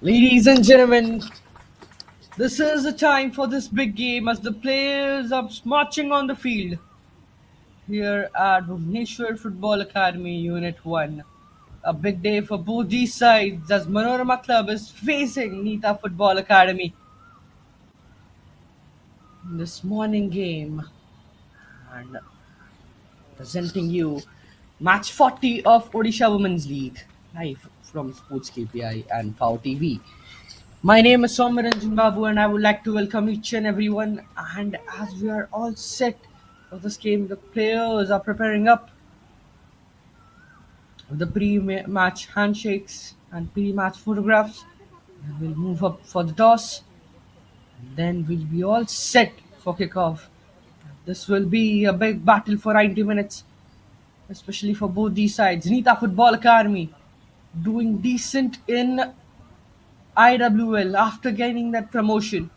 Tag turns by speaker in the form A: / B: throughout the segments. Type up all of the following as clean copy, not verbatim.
A: Ladies and gentlemen, this is the time for this big game as the players are marching on the field here at Bhubaneswar Football Academy Unit 1. A big day for both these sides as MANOROMA Club is facing NITA Football Academy in this morning game and presenting you match 40 of Odisha Women's League live from Sports KPI and FAO TV. My name is Somaranjan Babu, and I would like to welcome each and everyone. And as we are all set for this game, the players are preparing up the pre-match handshakes and pre-match photographs. And we'll move up for the toss, and then we'll be all set for kickoff. This will be a big battle for 90 minutes, especially for both these sides. Nita Football Academy doing decent in IWL after gaining that promotion,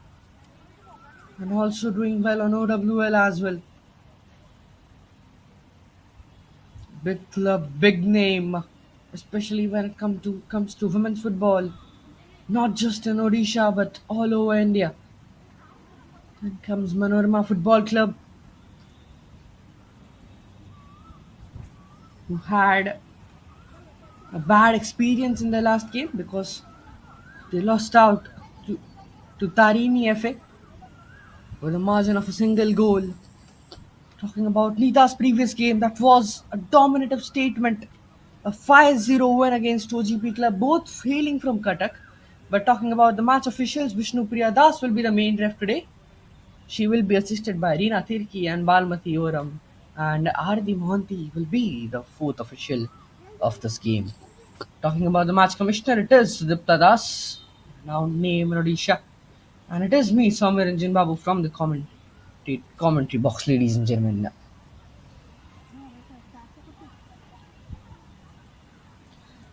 A: and also doing well on OWL as well. Big club, big name, especially when it comes to women's football, not just in Odisha but all over India. Then comes Manorama Football Club, who had a bad experience in their last game because they lost out to, to Tarini FA with a margin of a single goal. Talking about Nita's previous game, that was a dominative statement. A 5-0 win against OGP Club, both hailing from Cuttack. But talking about the match officials, Vishnu Priya Das will be the main ref today. She will be assisted by Reena Tirki and Balmati Oram. And Ardi Mohanty will be the fourth official of this game. Talking about the match commissioner, it is Sudipta Das, now named Odisha. And it is me, Samir Ranjan Babu, from the commentary box, ladies and gentlemen.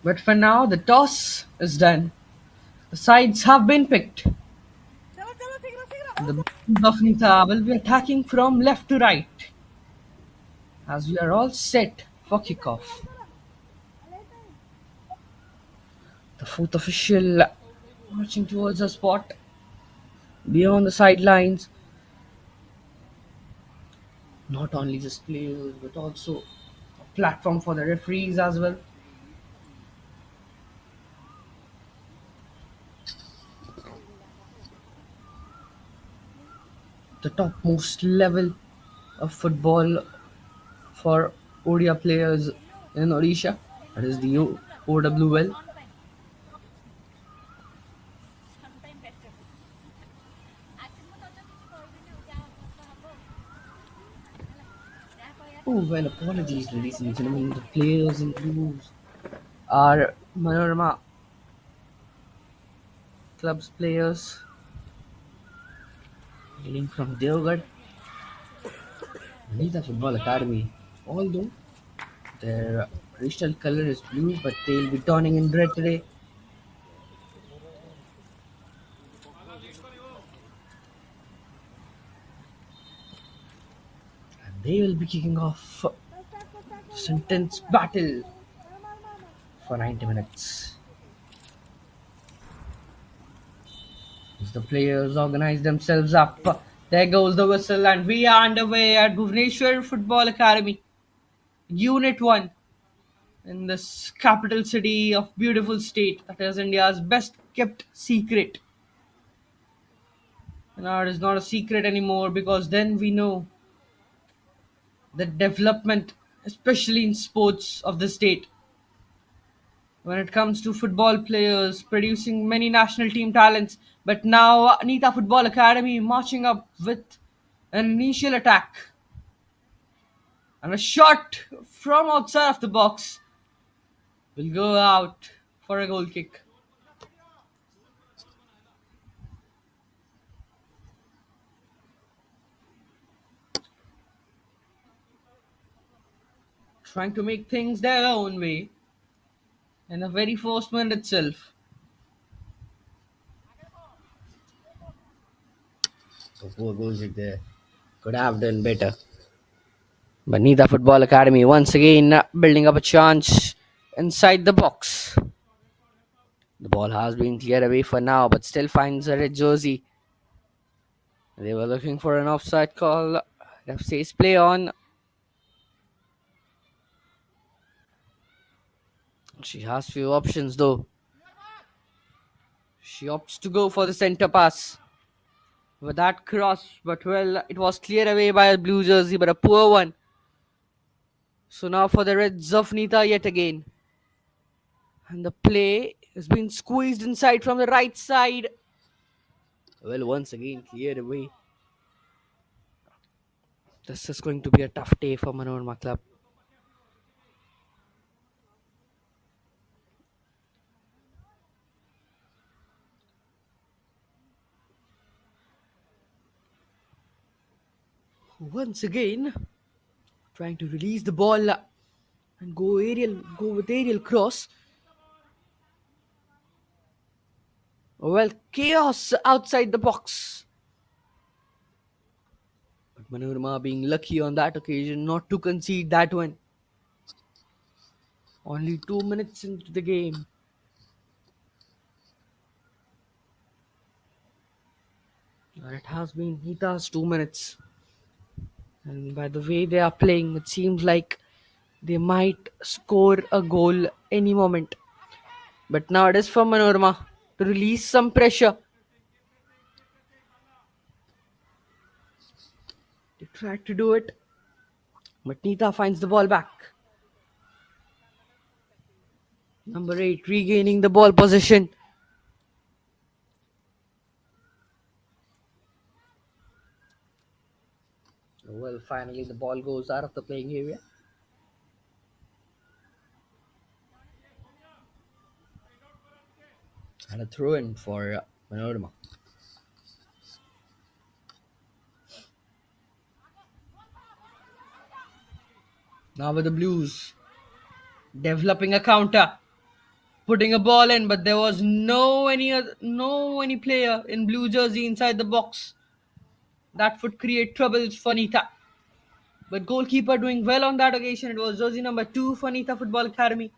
A: But for now, the toss is done. The sides have been picked. The of Nita will be attacking from left to right as we are all set for kickoff. The fourth official marching towards a spot beyond the sidelines. Not only just players but also a platform for the referees as well. The topmost level of football for ODIA players in Odisha. That is the OWL. Oh, well, apologies, ladies and gentlemen. The players in blues are Manorama Club's players hailing from Devgarh, NITA Football Academy. Although their traditional color is blue, but they'll be donning in red today. And they will be kicking off this intense battle for 90 minutes. As the players organize themselves up, there goes the whistle, and we are underway at Bhubaneswar Football Academy, Unit 1, in this capital city of beautiful state that is India's best kept secret. Now it is not a secret anymore because then we know the development, especially in sports of the state, when it comes to football players producing many national team talents. But now Anita Football Academy marching up with an initial attack and a shot from outside of the box will go out for a goal kick. Trying to make things their own way in the very first minute itself. So poor goal kick there. Could have done better. But Nida Football Academy once again building up a chance inside the box. The ball has been cleared away for now, but still finds a red jersey. They were looking for an offside call. Ref says play on. She has few options though. She opts to go for the center pass. With that cross, but well, it was cleared away by a blue jersey, but a poor one. So now for the Reds of Nita yet again. And the play has been squeezed inside from the right side. Well, once again, cleared away. This is going to be a tough day for Manoroma Club. Once again, trying to release the ball and go with aerial cross. Well, chaos outside the box. But Manorama being lucky on that occasion not to concede that one. Only 2 minutes into the game. And it has been Nita's 2 minutes. And by the way they are playing, it seems like they might score a goal any moment. But now it is for Manorama to release some pressure. They tried to do it, but Nita finds the ball back. Number 8 regaining the ball possession. Well, finally the ball goes out of the playing area. And a throw in for Manorama. Now with the Blues developing a counter, putting a ball in, but there was no any player in blue jersey inside the box that would create troubles for Nita. But goalkeeper doing well on that occasion. It was jersey number 2 for NITA Football Academy,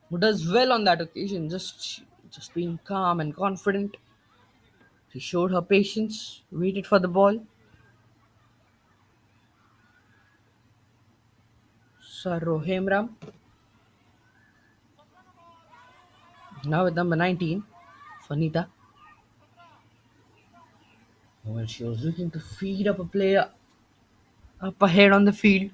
A: who does well on that occasion. Just being calm and confident. She showed her patience, waited for the ball. Sarohemram. Now with number 19 for NITA. When she was looking to feed up a player up ahead on the field.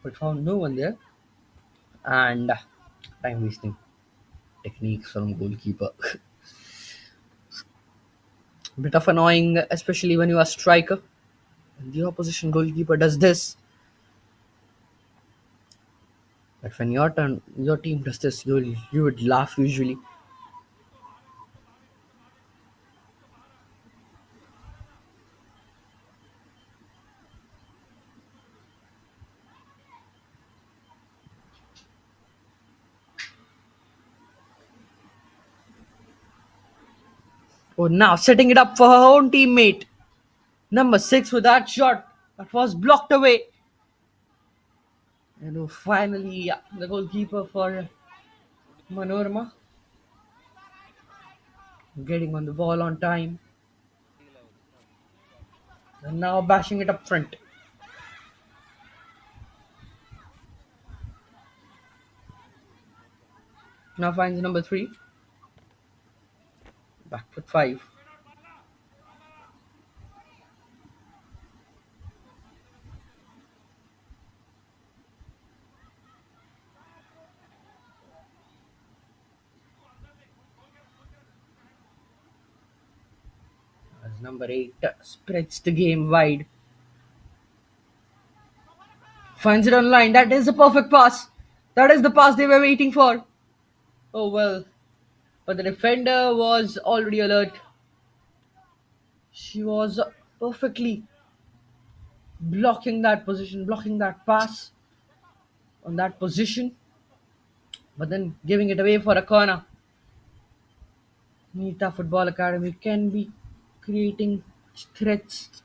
A: But found no one there. And time wasting techniques from goalkeeper. Bit of annoying, especially when you are striker. And the opposition goalkeeper does this. But when your team does this, you would laugh usually. Oh, now setting it up for her own teammate. Number 6 with that shot that was blocked away. And finally, yeah, the goalkeeper for Manorama getting on the ball on time. And now bashing it up front. Now finds number 3. Back foot 5. As number 8 spreads the game wide. Finds it on line. That is the perfect pass. That is the pass they were waiting for. Oh well. But the defender was already alert. She was perfectly blocking that position, blocking that pass on that position, but then giving it away for a corner. Nita Football Academy can be creating threats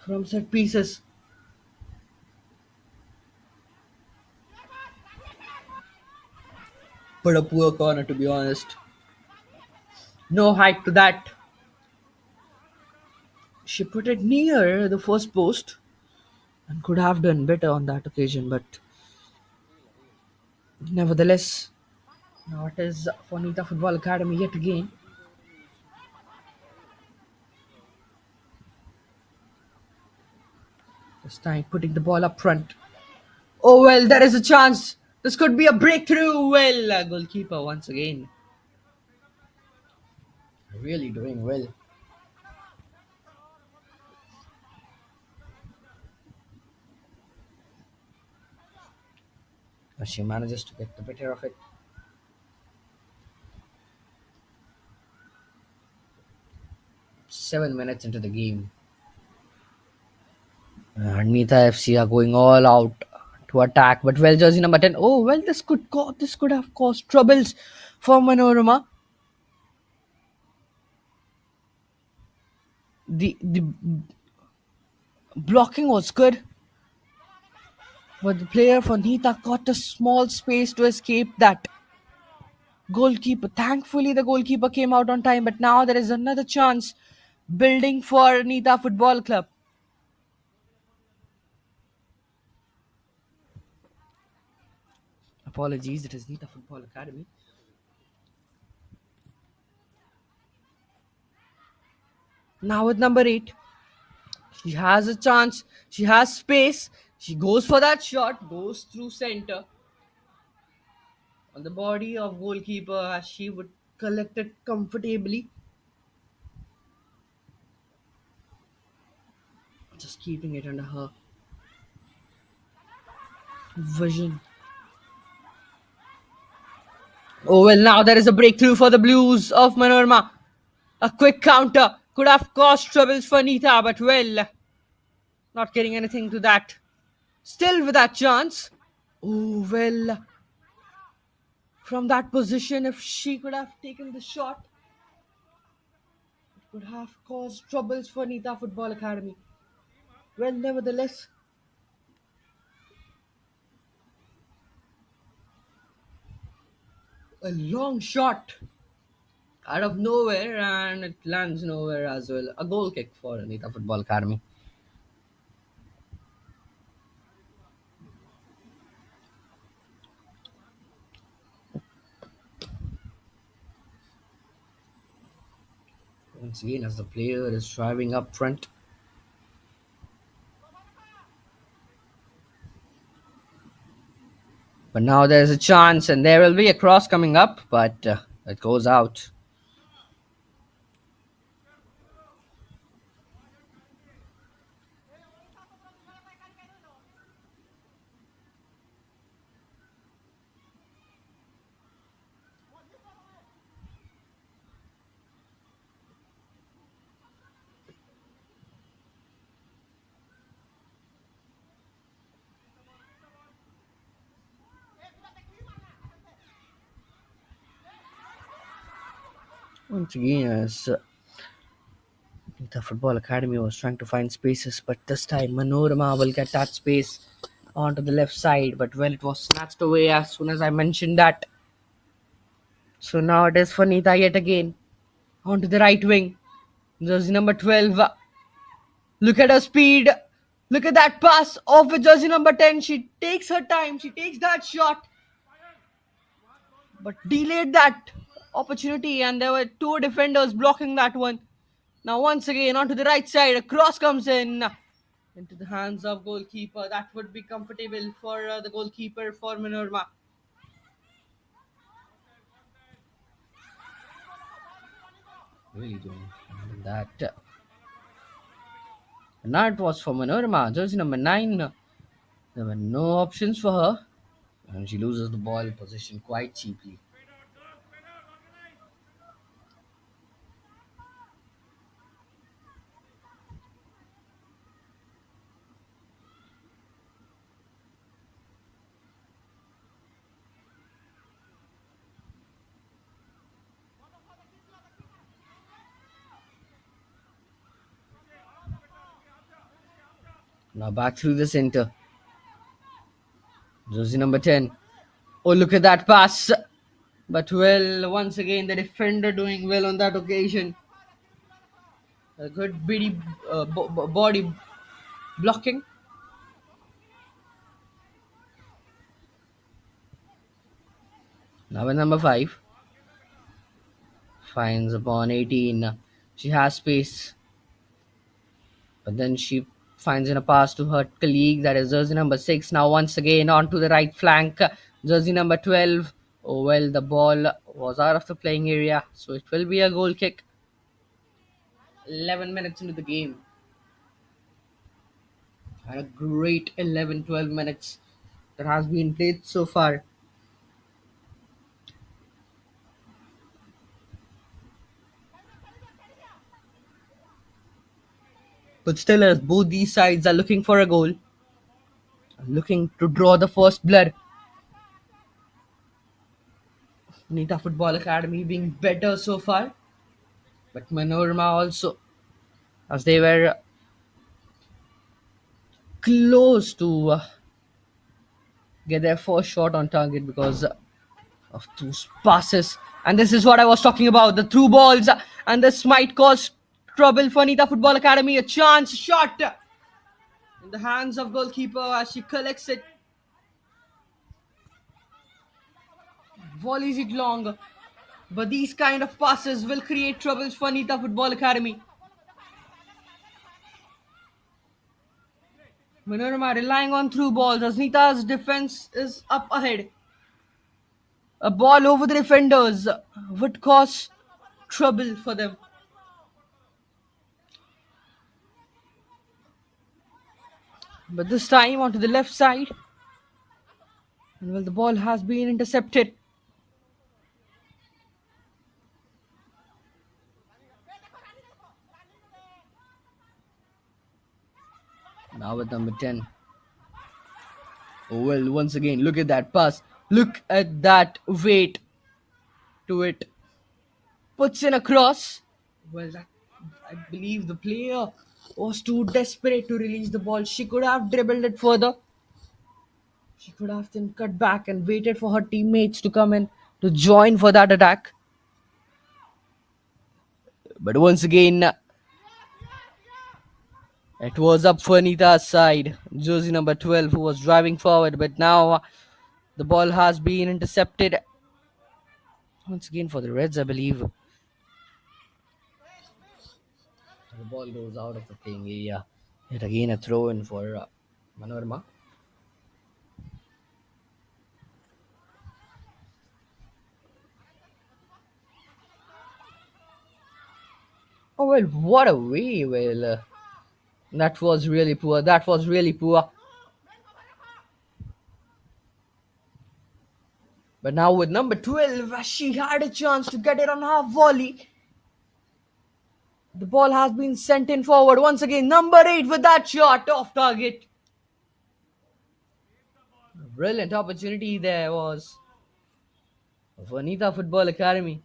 A: from set pieces. But a poor corner, to be honest. No height to that. She put it near the first post and could have done better on that occasion, but nevertheless, now it is for NITA Football Academy yet again. This time putting the ball up front. Oh well, there is a chance. This could be a breakthrough. Well, goalkeeper once again. Really doing well. But she manages to get the better of it. 7 minutes into the game. NITA FC are going all out to attack, but well, jersey number 10. Oh well, this could have caused troubles for Manorama. The blocking was good, but the player for NITA got a small space to escape that goalkeeper. Thankfully, the goalkeeper came out on time, but now there is another chance building for NITA Football Club. Apologies, it is NITA Football Academy. Now with number 8, she has a chance. She has space. She goes for that shot, goes through center on the body of goalkeeper as she would collect it comfortably. Just keeping it under her vision. Oh well, now there is a breakthrough for the Blues of Manorama. A quick counter could have caused troubles for NITA, but well, not getting anything to that. Still with that chance. Oh well, from that position, if she could have taken the shot, it could have caused troubles for NITA Football Academy. Well, nevertheless, a long shot out of nowhere and it lands nowhere as well. A goal kick for NITA Football Academy. Once again, as the player is driving up front. But now there's a chance and there will be a cross coming up, but it goes out. Once again, as the Football Academy was trying to find spaces, but this time Manorama will get that space onto the left side. But well, it was snatched away as soon as I mentioned that. So now it is for NITA yet again. Onto the right wing. Jersey number 12. Look at her speed. Look at that pass off with jersey number 10. She takes her time. She takes that shot. But delayed that opportunity, and there were two defenders blocking that one. Now, once again, onto the right side. A cross comes in into the hands of goalkeeper. That would be comfortable for the goalkeeper for Minorma. Really doing that. And now it was for Minorma. Jersey number 9. There were no options for her. And she loses the ball position quite cheaply. Now back through the center. Jersey number 10. Oh, look at that pass. But well, once again, the defender doing well on that occasion. A good body, body blocking. Now with number 5. Finds upon 18. She has space. But then she finds in a pass to her colleague, that is jersey number 6. Now once again onto the right flank. Jersey number 12. Oh well, the ball was out of the playing area. So it will be a goal kick. 11 minutes into the game. And a great 11-12 minutes that has been played so far. But still, as both these sides are looking for a goal, looking to draw the first blood. NITA Football Academy being better so far, but Manoroma also, as they were close to get their first shot on target because of those passes. And this is what I was talking about, the through balls, and this might cause trouble for NITA Football Academy. A chance shot in the hands of goalkeeper as she collects it, volleys it long. But these kind of passes will create troubles for NITA Football Academy. Manorama relying on through balls as NITA's defense is up ahead. A ball over the defenders would cause trouble for them. But this time onto the left side. And well, the ball has been intercepted. Now with number 10. Oh well, once again, look at that pass. Look at that weight to it. Puts in a cross. Well, I believe the player was too desperate to release the ball. She could have dribbled it further. She could have then cut back and waited for her teammates to come in to join for that attack. But once again, it was up for Anita's side. Jersey number 12 who was driving forward. But now the ball has been intercepted. Once again for the Reds, I believe. The ball goes out of the playing area. Yet again a throw in for Manorama. Oh well, what a way! Well, that was really poor. That was really poor. But now with number 12, she had a chance to get it on half volley. The ball has been sent in forward once again. Number 8 with that shot off target. Brilliant opportunity there was for NITA Football Academy.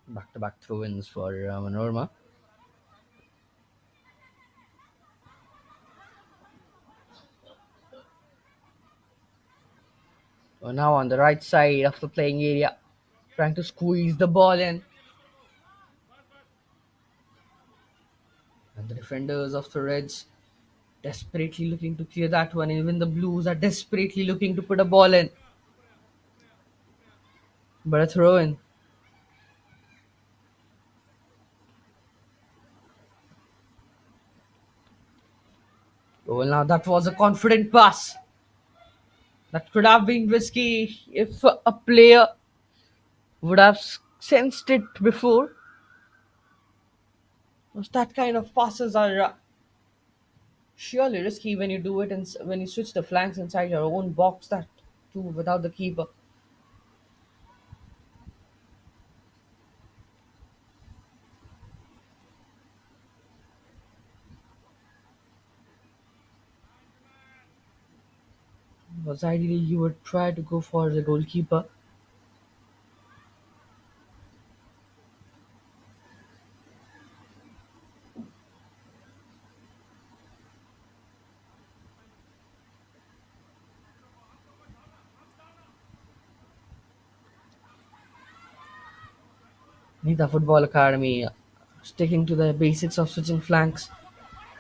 A: Back-to-back throw-ins for Manorama. So now on the right side of the playing area, trying to squeeze the ball in. And the defenders of the Reds desperately looking to clear that one. Even the Blues are desperately looking to put a ball in. But a throw in. Well, now that was a confident pass. That could have been risky if a player would have sensed it before. Because that kind of passes are surely risky when you do it and when you switch the flanks inside your own box. That too without the keeper. Because ideally you would try to go for the goalkeeper. NITA Football Academy, sticking to the basics of switching flanks,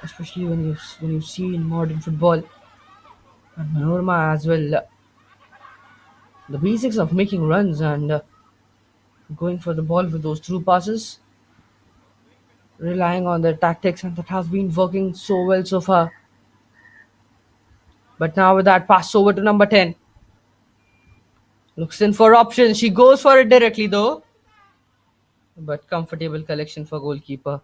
A: especially when you see in modern football and Manorama as well, the basics of making runs and going for the ball with those through passes, relying on their tactics, and that has been working so well so far. But now with that pass over to number 10, looks in for options. She goes for it directly though, but comfortable collection for goalkeeper.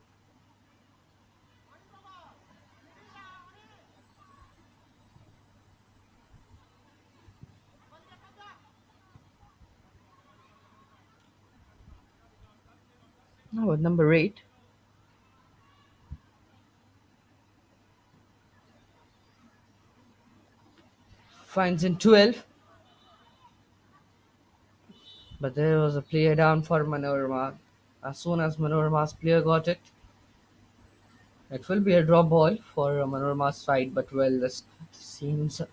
A: Now with number 8, finds in 12, but there was a player down for Manorama. As soon as Manorama's player got it, it will be a draw ball for Manorama's side, but well, it seems the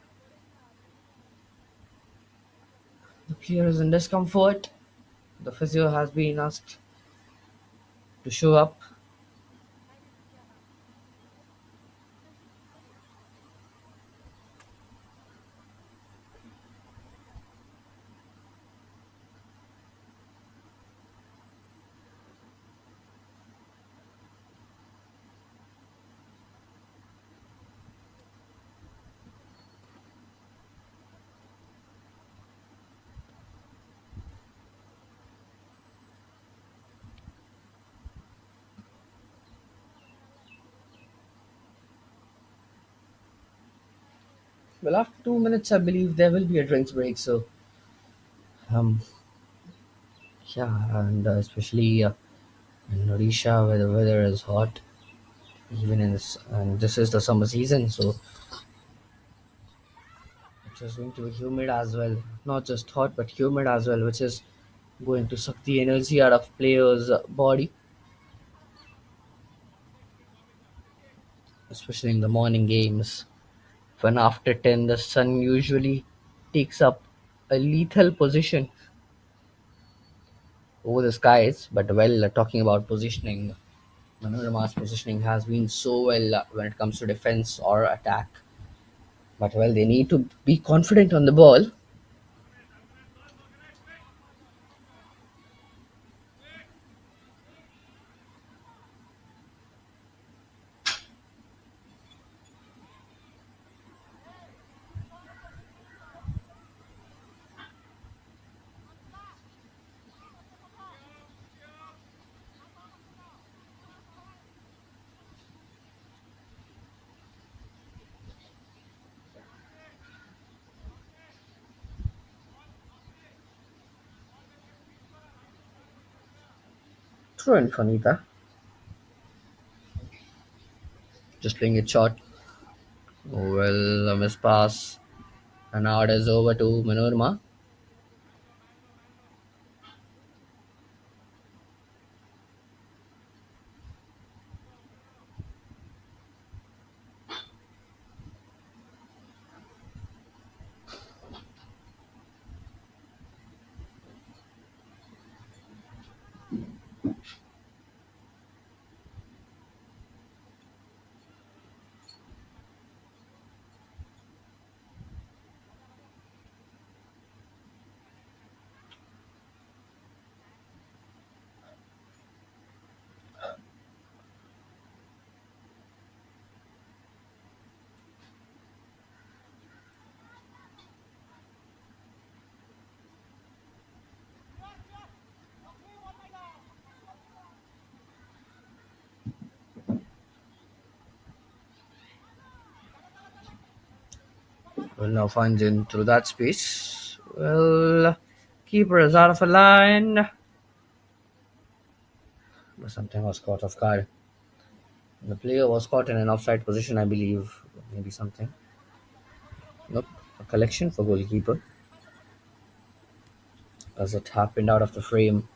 A: player is in discomfort. The physio has been asked to show up. Well, after 2 minutes, I believe there will be a drinks break. So, um, yeah, and especially in Odisha where the weather is hot, even in this, and this is the summer season, so it is going to be humid as well. Not just hot, but humid as well, which is going to suck the energy out of players' body, especially in the morning games. When after 10, the sun usually takes up a lethal position over the skies. But well, talking about positioning, Manorama's positioning has been so well when it comes to defense or attack. But well, they need to be confident on the ball. Throw in for Nita, just playing it short. Oh, well, a miss pass. And now it is over to Manorama. Will now finds in through that space. Well, keeper is out of a line. But something was caught off guard. The player was caught in an offside position, I believe. Maybe something. Nope. A collection for goalkeeper as it happened out of the frame.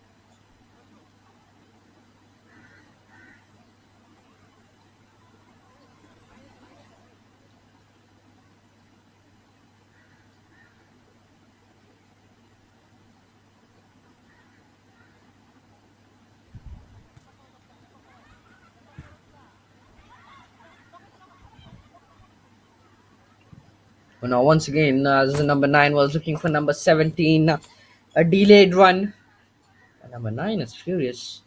A: But now, once again, as the number 9 was looking for number 17, a delayed run. And number 9 is furious.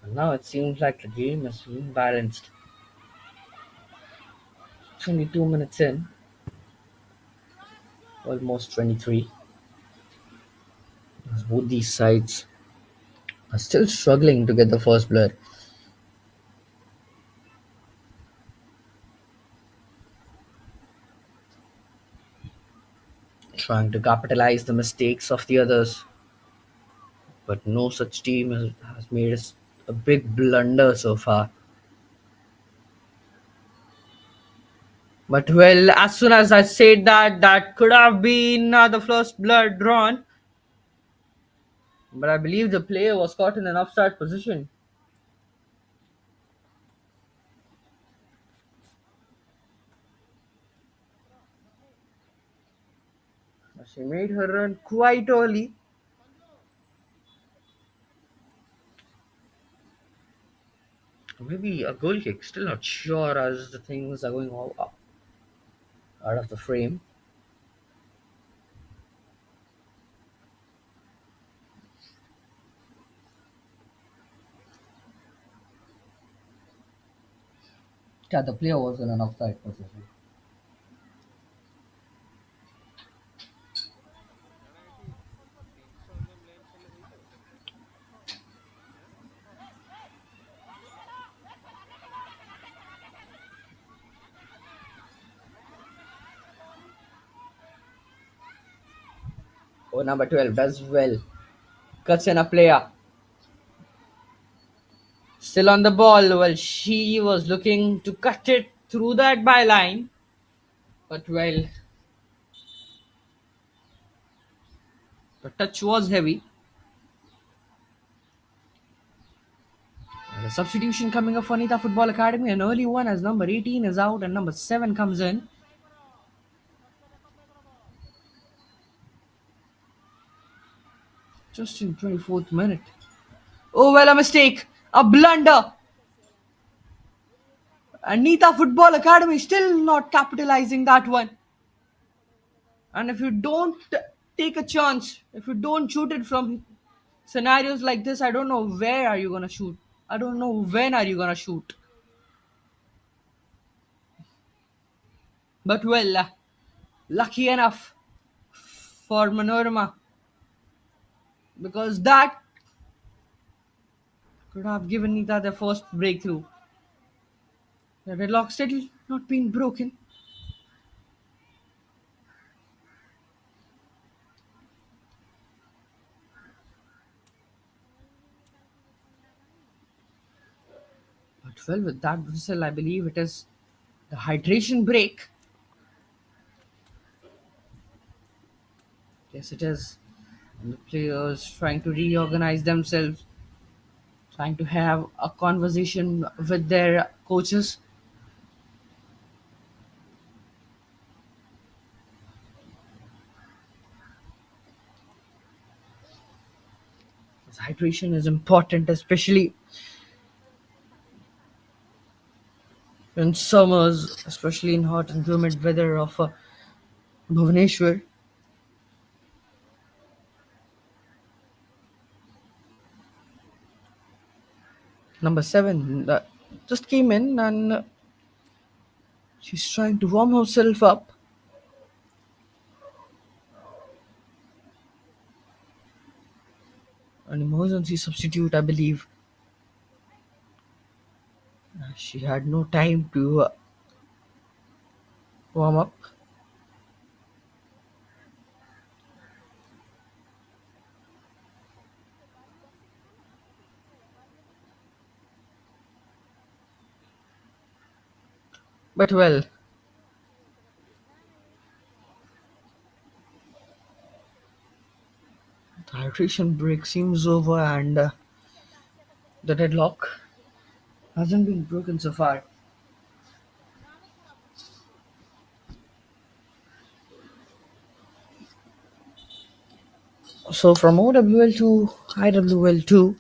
A: And now it seems like the game is being balanced. It's only 2 minutes in, almost 23. As both these sides are still struggling to get the first blood. Trying to capitalize the mistakes of the others. But no such team has made a big blunder so far. But well, as soon as I said that, that could have been the first blood drawn. But I believe the player was caught in an offside position. She made her run quite early. Maybe a goal kick, still not sure as the things are going all up out of the frame. Yeah, the player was in an offside position. Oh, number 12 does well. Cuts in a player. Still on the ball. Well, she was looking to cut it through that byline. But well, the touch was heavy. The substitution coming up for NITA Football Academy. An early one as number 18 is out and number 7 comes in. Just in 24th minute. Oh, well, a mistake. A blunder. And NITA Football Academy still not capitalizing that one. And if you don't take a chance, if you don't shoot it from scenarios like this, I don't know where are you going to shoot. I don't know when are you going to shoot. But well, lucky enough for Manoroma because that could have given Nita their first breakthrough. The deadlock still not been broken. But well, with that whistle, I believe it is the hydration break. Yes, it is. And the players trying to reorganize themselves, trying to have a conversation with their coaches. Hydration is important, especially in summers, especially in hot and humid weather of Bhubaneswar. Number 7 just came in and she's trying to warm herself up. An emergency substitute, I believe. She had no time to warm up. But well, the hydration break seems over and the deadlock hasn't been broken so far. So from OWL to IWL2,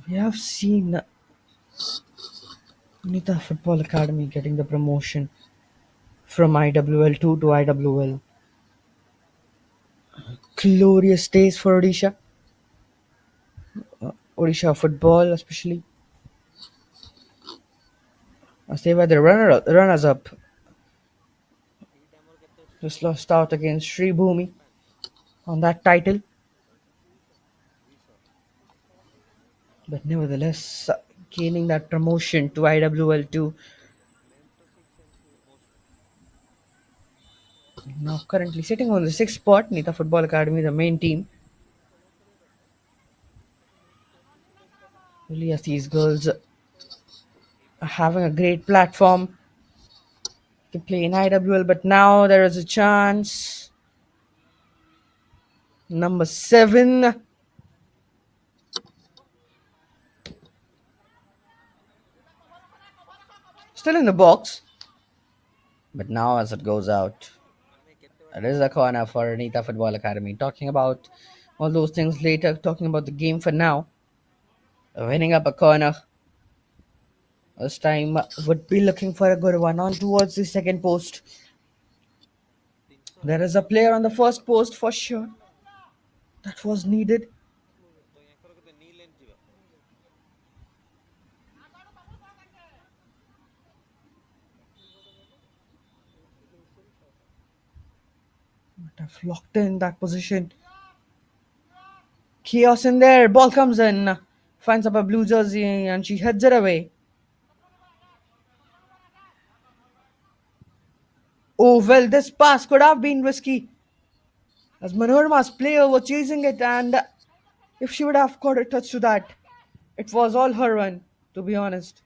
A: we have seen NITA Football Academy getting the promotion from IWL2 to IWL. Glorious days for Odisha football especially, as they were the runners up. Just lost out against Sri Bhumi on that title, but nevertheless gaining that promotion to IWL2. Now currently sitting on the sixth spot, NITA Football Academy, the main team. Really, as these girls are having a great platform to play in IWL, but now there is a chance. Number 7, still in the box, but now as it goes out, it is a corner for NITA Football Academy. Talking about all those things later, talking about the game for now. Winning up a corner this time would be looking for a good one on towards the second post. There is a player on the first post for sure. That was needed. But I've locked in that position. Chaos in there. Ball comes in. Finds up a blue jersey and she heads it away. Oh well, this pass could have been risky as Manorama's player was chasing it, and if she would have got a touch to that, it was all her run, to be honest.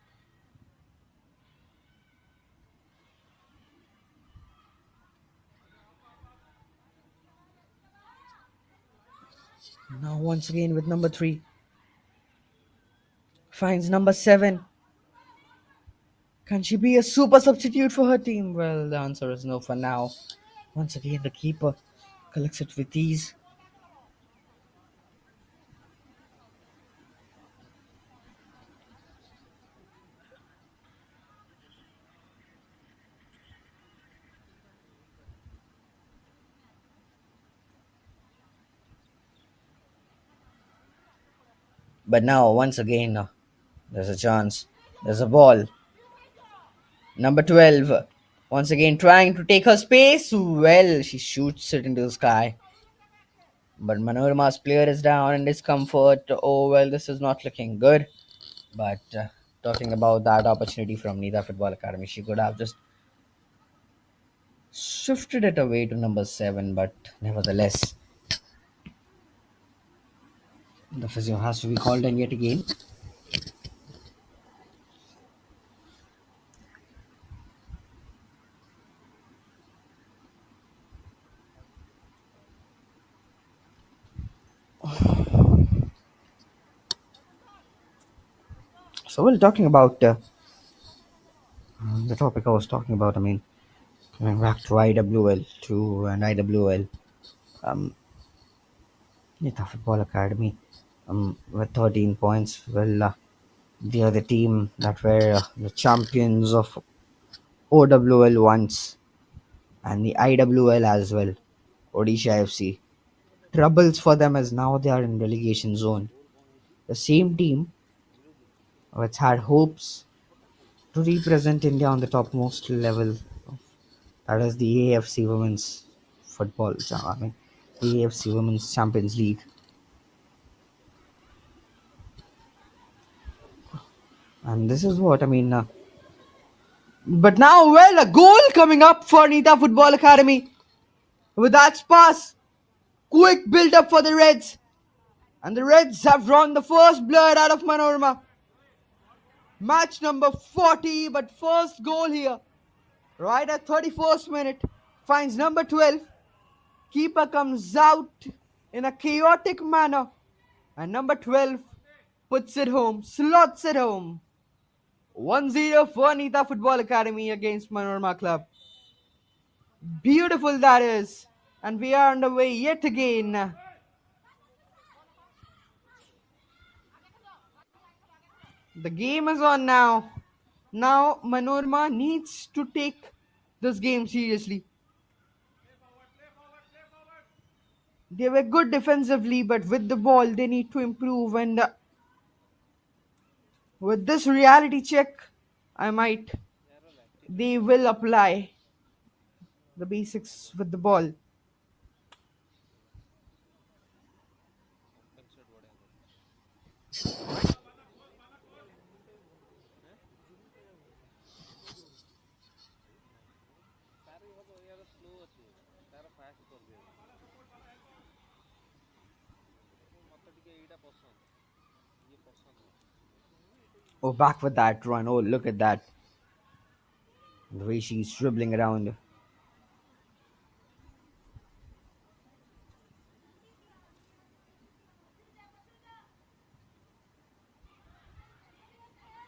A: Now once again with number 3. Finds number 7. Can she be a super substitute for her team? Well, the answer is no for now. Once again, the keeper collects it with ease. But now, once again, there's a chance. There's a ball. Number 12. Once again, trying to take her space. Well, she shoots it into the sky. But Manorama's player is down in discomfort. Oh, well, this is not looking good. But talking about that opportunity from NITA Football Academy, she could have just shifted it away to number 7. But nevertheless, the physio has to be called in yet again. So, we're talking about the topic I was talking about. I mean, coming back to IWL 2 and IWL, um, NITA Football Academy, with 13 points. Well, they are the team that were the champions of OWL once and the IWL as well. Odisha FC. Troubles for them as now they are in relegation zone. The same team which had hopes to represent India on the topmost level, that is the AFC Women's Football. I mean, the AFC Women's Champions League. And this is what I mean. But now, well, a goal coming up for NITA Football Academy. With that pass, quick build up for the Reds. And the Reds have drawn the first blood out of Manorama. Match number 40, but first goal here. Right at 31st minute, finds number 12. Keeper comes out in a chaotic manner. And number 12 puts it home, slots it home. 1-0 for NITA Football Academy against Manorama Club. Beautiful that is. And we are underway yet again. The game is on now. Now Manorama needs to take this game seriously. They were good defensively, but with the ball they need to improve. And with this reality check, I might they will apply the basics with the ball. Oh, back with that run. Oh, look at that. The way she's dribbling around.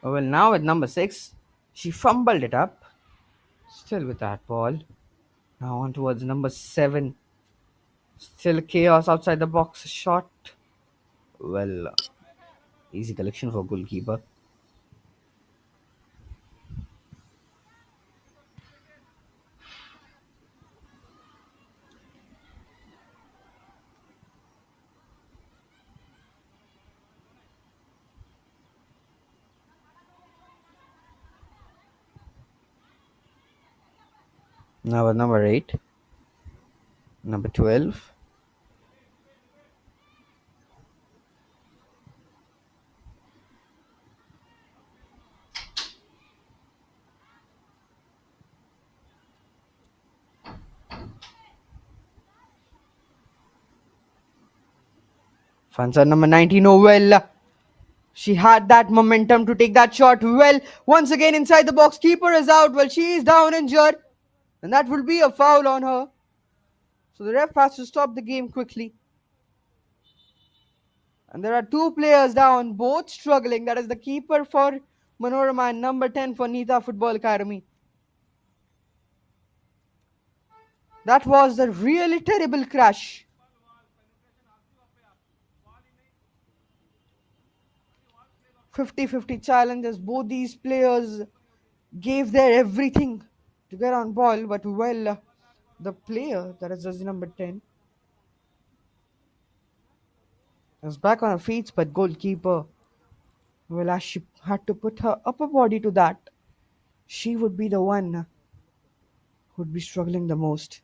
A: Oh, well, now with number 6, she fumbled it up. Still with that ball. Now on towards number 7. Still chaos outside the box. Shot. Well, easy collection for goalkeeper. Now with number 8. Number 12. Fansa number 19. Oh, well. She had that momentum to take that shot. Well, once again inside the box. Keeper is out. Well, she is down injured. And that will be a foul on her. So the ref has to stop the game quickly. And there are two players down, both struggling. That is the keeper for Manorama and number 10 for NITA Football Academy. That was a really terrible crash. 50-50 challenges. Both these players gave their everything to get on ball, but well, the player, that is just number 10, is back on her feet, but goalkeeper, well, as she had to put her upper body to that, she would be the one who would be struggling the most.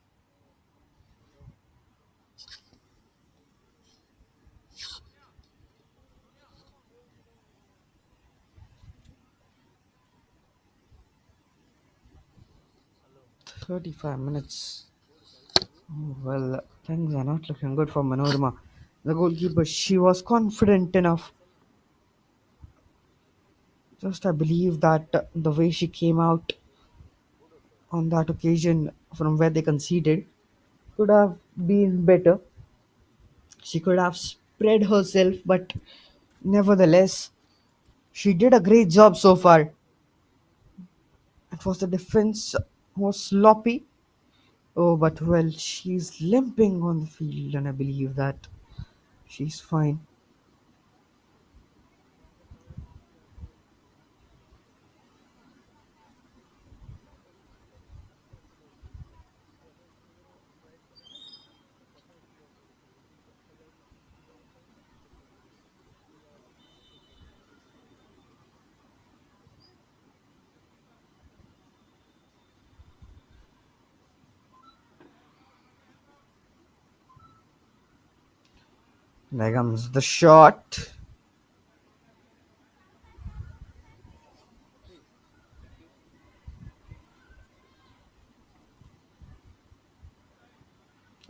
A: Hello. 35 minutes. Oh, well, things are not looking good for Manorama. The goalkeeper, she was confident enough. Just I believe that the way she came out on that occasion from where they conceded could have been better. She could have spread herself, but nevertheless, she did a great job so far. It was the defense was sloppy. Oh, but well, she's limping on the field, and I believe that she's fine. There comes the shot.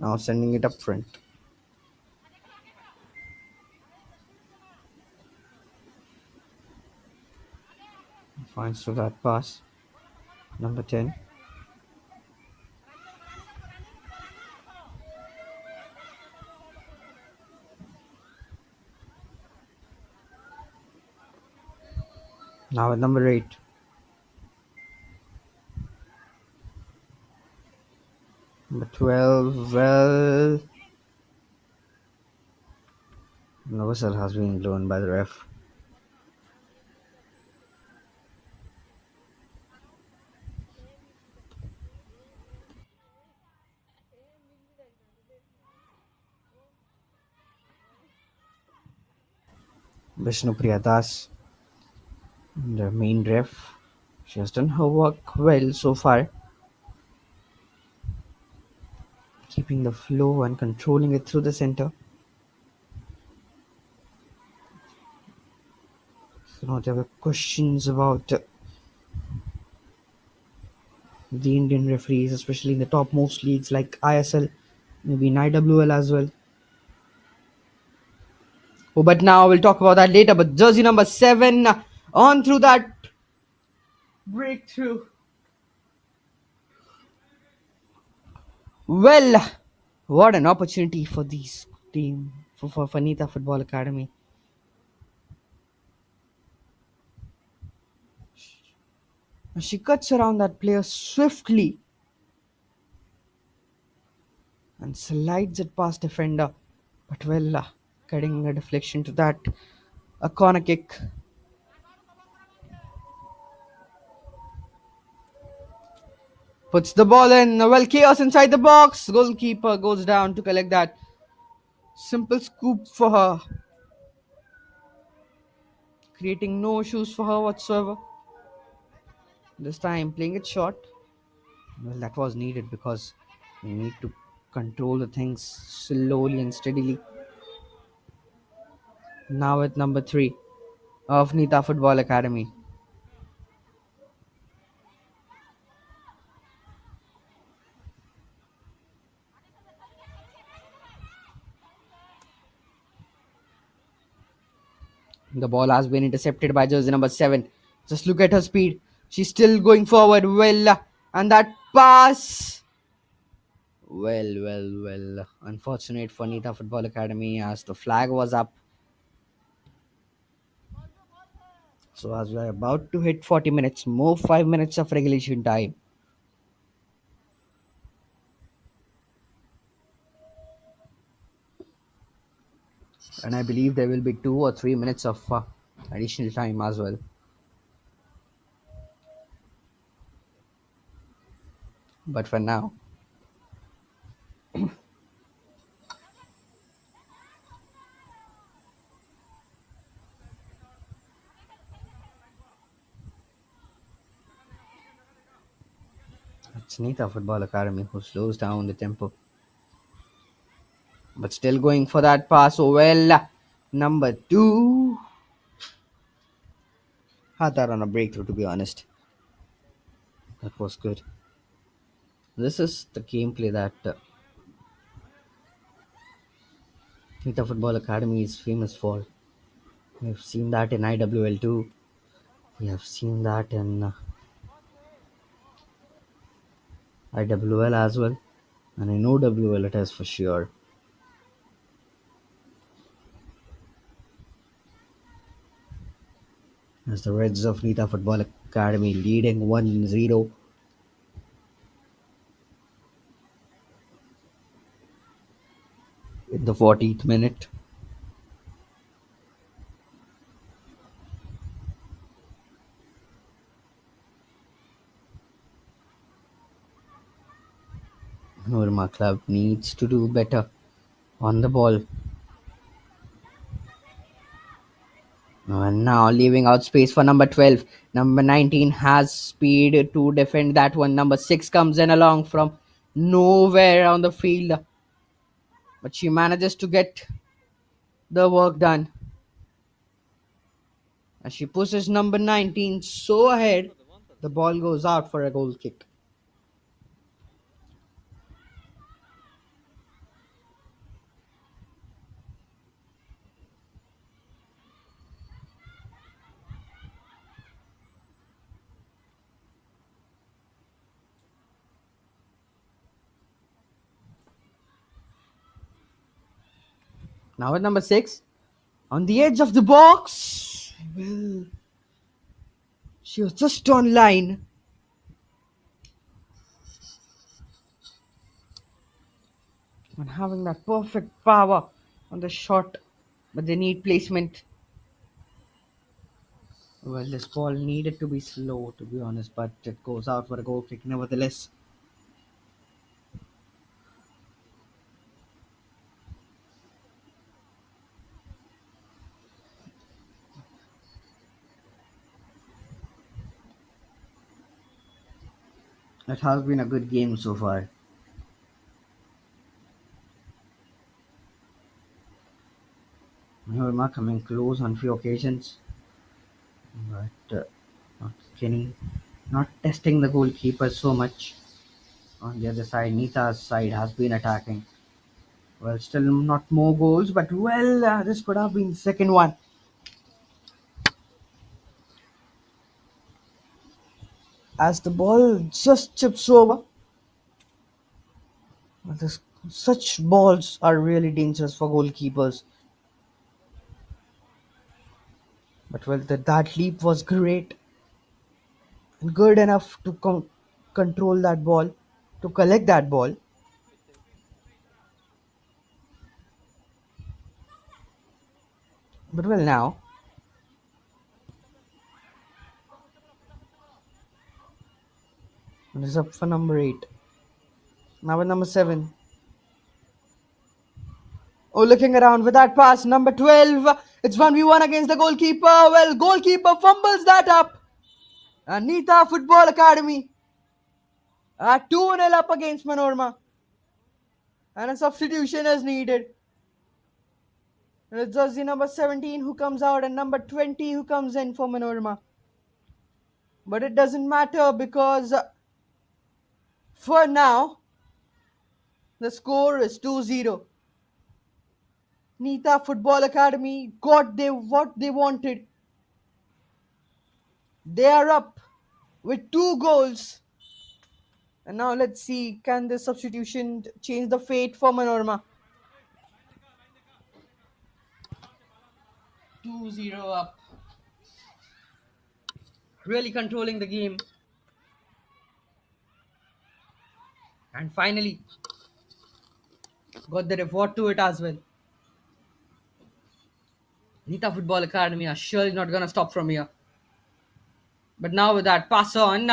B: Now sending it up front. Finds to that pass. Number 10. Now at number 8. Number 12. Well, the whistle has been blown by the ref. Vishnu Das, the main ref. She has done her work well so far, keeping the flow and controlling it through the center. So there were questions about the Indian referees, especially in the topmost leagues like ISL, maybe in IWL as well. Oh, but now we'll talk about that later. But jersey number 7 on through that breakthrough. Well, what an opportunity for this team, for NITA Football Academy. She cuts around that player swiftly and slides it past defender. But well, getting a deflection to that. A corner kick. Puts the ball in. Well, chaos inside the box. Goalkeeper goes down to collect that. Simple scoop for her. Creating no issues for her whatsoever. This time playing it short. Well, that was needed because we need to control the things slowly and steadily. Now at number 3 of NITA Football Academy. The ball has been intercepted by jersey number 7. Just look at her speed. She's still going forward. Well, and that pass. Well. Unfortunate for NITA Football Academy as the flag was up. So as we are about to hit 40 minutes, more 5 minutes of regulation time. And I believe there will be 2 or 3 minutes of additional time as well. But for now, it's NITA Football Academy who slows down the tempo. But still going for that pass. Oh, well, number 2 had that on a breakthrough, to be honest. That was good. This is the gameplay that NITA Football Academy is famous for. We've seen that in IWL too. We have seen that in IWL as well. And in OWL it is for sure. As the Reds of NITA Football Academy leading 1-0 in the 40th minute. Manoroma Club needs to do better on the ball. And now leaving out space for number 12. Number 19 has speed to defend that one. Number 6 comes in along from nowhere on the field. But she manages to get the work done. As she pushes number 19 so ahead, the ball goes out for a goal kick. Now at number 6, on the edge of the box. Well, she was just online and having that perfect power on the shot, but they need placement. Well, this ball needed to be slow, to be honest, but it goes out for a goal kick nevertheless. It has been a good game so far. Norma coming close on few occasions, but not skinny, not testing the goalkeeper so much. On the other side, Nita's side has been attacking. Well, still not more goals, but well, this could have been the second one. As the ball just chips over, this, such balls are really dangerous for goalkeepers. But well, that leap was great and good enough to control that ball, to collect that ball. But well, now it is up for number 8. Now at number 7. Oh, looking around with that pass, number 12. It's 1v1 against the goalkeeper. Well, goalkeeper fumbles that up. NITA Football Academy are 2-0 up against Manoroma. And a substitution is needed. And it's just the number 17 who comes out and number 20 who comes in for Manorama. But it doesn't matter because for now, the score is 2-0. NITA Football Academy got what they wanted. They are up with 2 goals. And now let's see, can this substitution change the fate for Manorama? 2-0 up. Really controlling the game. And finally, got the reward to it as well. NITA Football Academy are surely not gonna stop from here. But now with that pass on,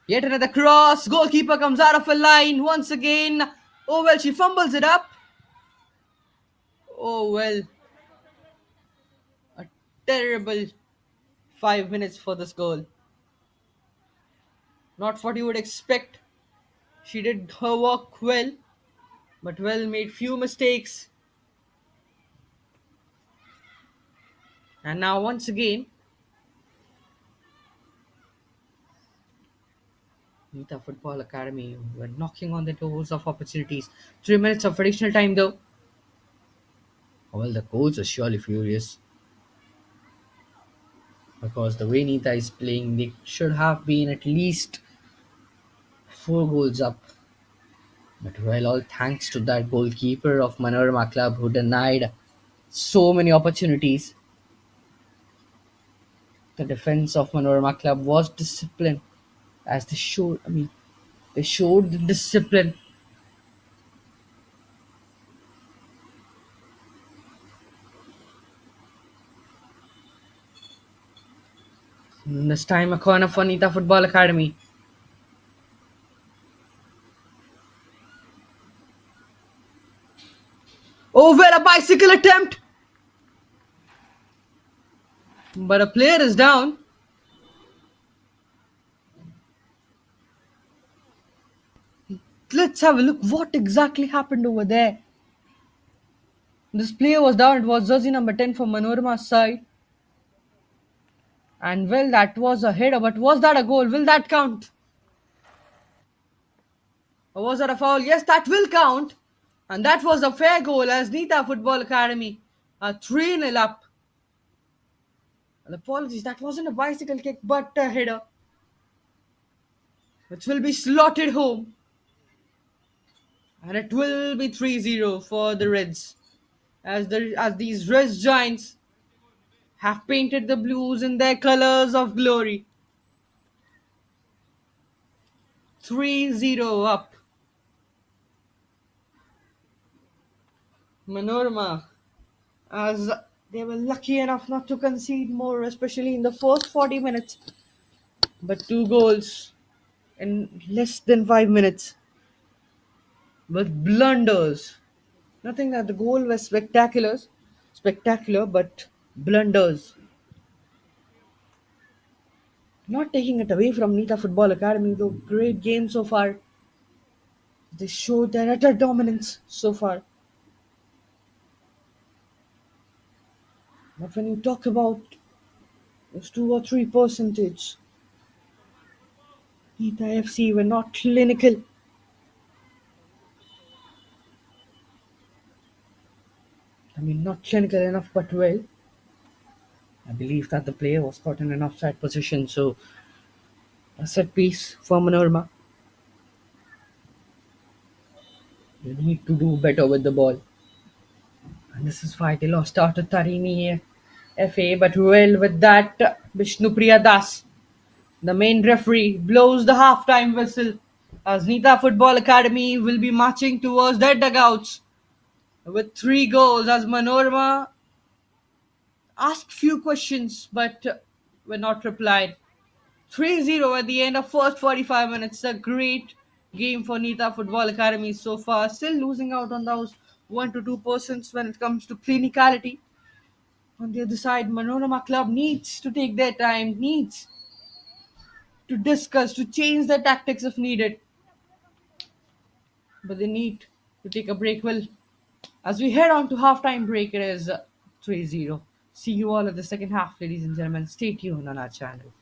B: yet another cross. Goalkeeper comes out of a line once again. Oh well, she fumbles it up. Oh well, a terrible 5 minutes for this goal. Not what you would expect. She did her work well, but well made few mistakes. And now once again, NITA Football Academy were knocking on the doors of opportunities. 3 minutes of additional time though. Well, the coach is surely furious because the way Nita is playing, they should have been at least 4 goals up. But well, all thanks to that goalkeeper of Manoroma Club who denied so many opportunities. The defense of Manorama Club was disciplined as they showed. I mean, they showed the discipline. This time, a corner for Nita Football Academy. Oh, well, a bicycle attempt, but a player is down. Let's have a look what exactly happened over there. This player was down. It was jersey number 10 for Manorama's side. And well, that was a header, but was that a goal? Will that count? Or was that a foul? Yes, that will count. And that was a fair goal as Nita Football Academy are 3-0 up. And apologies, that wasn't a bicycle kick but a header, which will be slotted home. And it will be 3-0 for the Reds.
A: as these red giants have painted the blues in their colors of glory. 3-0 up. Manorama, as they were lucky enough not to concede more, especially in the first 40 minutes, but two goals in less than 5 minutes with blunders. Nothing that the goal was spectacular, but blunders. Not taking it away from NITA Football Academy, though great game so far. They showed their utter dominance so far. But when you talk about those 2 or 3 percentage, NITA FC were not clinical. I mean, not clinical enough, but well. I believe that the player was caught in an offside position, so a set piece for Manorma. You need to do better with the ball. And this is why they lost out to Tarini FA. But well, with that, Vishnupriya Das, the main referee, blows the halftime whistle as NITA Football Academy will be marching towards their dugouts with 3 goals as Manorama asked few questions but were not replied. 3-0 at the end of first 45 minutes. A great game for NITA Football Academy so far. Still losing out on those 1 to 2% when it comes to clinicality. On the other side, Manorama Club needs to take their time, needs to discuss, to change their tactics if needed. But they need to take a break. Well, as we head on to halftime break, it is 3-0. See you all at the second half, ladies and gentlemen. Stay tuned on our channel.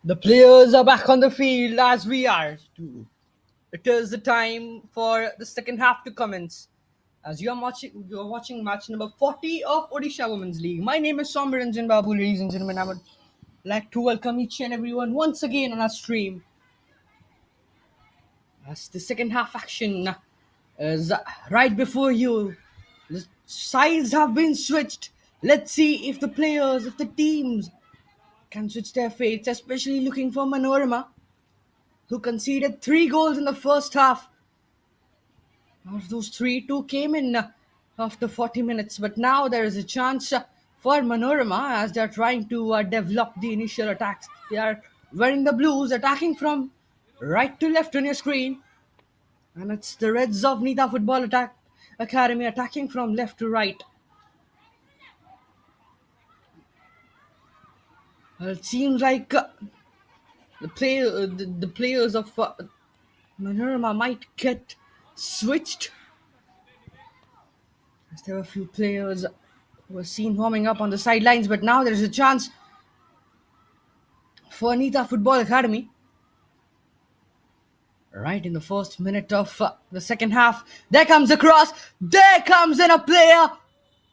A: The players are back on the field as we are too. It is the time for the second half to commence. As you are watching match number 40 of Odisha Women's League. My name is Somranjan Babu, ladies and gentlemen. I would like to welcome each and everyone once again on our stream. As the second half action is right before you. The sides have been switched. Let's see if the players, if the teams can switch their fates, especially looking for Manorama, who conceded 3 goals in the first half. Out of those three, two came in after 40 minutes. But now there is a chance for Manorama as they are trying to develop the initial attacks. They are wearing the blues, attacking from right to left on your screen. And it's the Reds of NITA Football Academy attacking from left to right. Well, it seems like the players of Manorama might get switched. As there were a few players who were seen warming up on the sidelines, but now there is a chance for NITA Football Academy. Right in the first minute of the second half, there comes a cross. There comes in a player,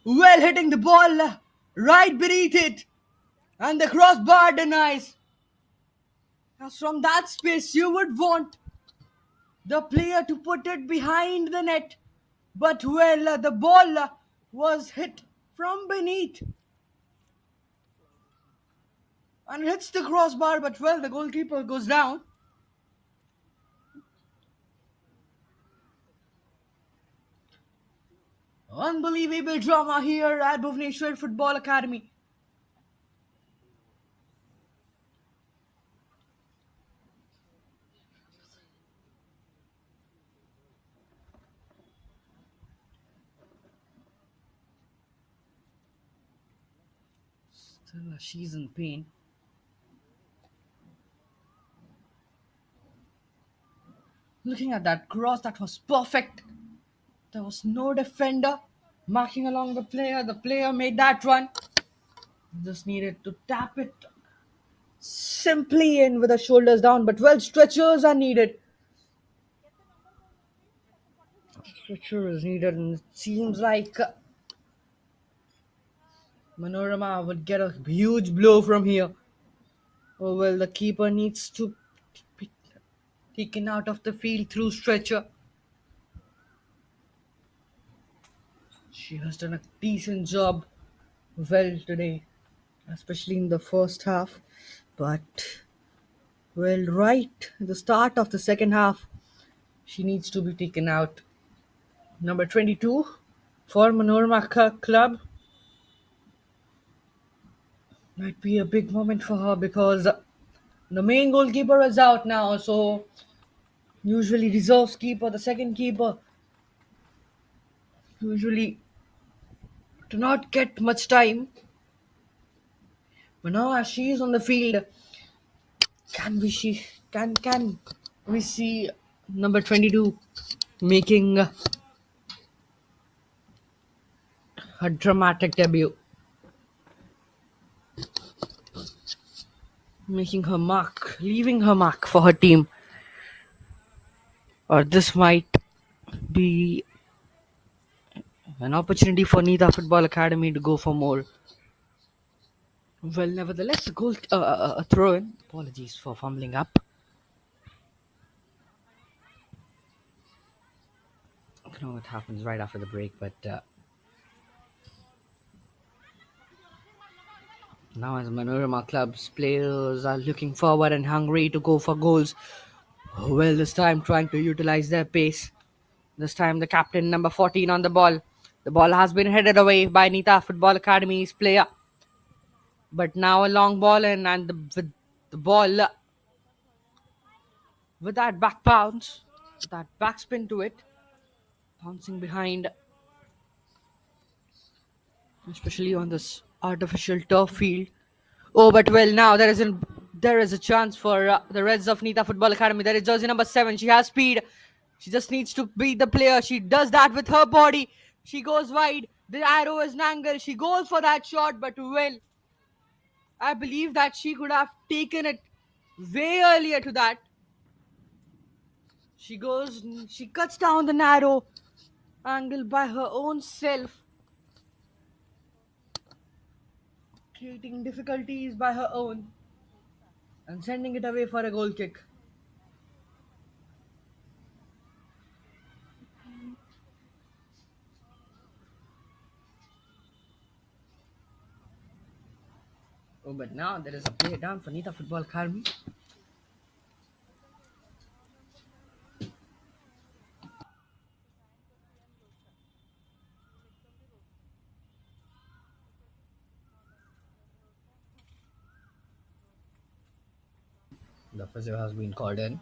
A: well hitting the ball right beneath it, and the crossbar denies. As from that space, you would want the player to put it behind the net, but well, the ball was hit from beneath and hits the crossbar, but well, the goalkeeper goes down. Unbelievable drama here at Bhubaneswar Football Academy. Still, she's in pain. Looking at that cross, that was perfect. There was no defender marking along the player. The player made that run. Just needed to tap it simply in with the shoulders down. But well, stretchers are needed. Stretcher is needed, and it seems like Manorama would get a huge blow from here. Oh well, the keeper needs to be taken out of the field through stretcher. She has done a decent job well today, especially in the first half. But well, right at the start of the second half, she needs to be taken out. Number 22 for Manoroma Club might be a big moment for her because the main goalkeeper is out now. So usually reserves keeper, the second keeper, usually do not get much time. But now as she is on the field, can we see can we see number 22 making a dramatic debut, making her mark, leaving her mark for her team, or this might be an opportunity for Nita Football Academy to go for more. Well, nevertheless, a goal, a throw in. Apologies for fumbling up.
B: know what happens right after the break, but now as Manoroma Club's players are looking forward and hungry to go for goals. Well, this time trying to utilize their pace. This time the captain, number 14, on the ball. The ball has been headed away by NITA Football Academy's player. But now a long ball in, and with the ball with that back bounce, with that backspin to it, bouncing behind, especially on this artificial turf field. Oh, but well, now there is a chance for the Reds of NITA Football Academy. There is jersey number 7. She has speed. She just needs to beat the player. She does that with her body. She goes wide. The arrow is an angle. She goes for that shot, but well, I believe that she could have taken it way earlier to that. She cuts down the narrow angle by her own self, creating difficulties by her own and sending it away for a goal kick. Oh, but now there is a play down for NITA Football Academy. The physio has been called in.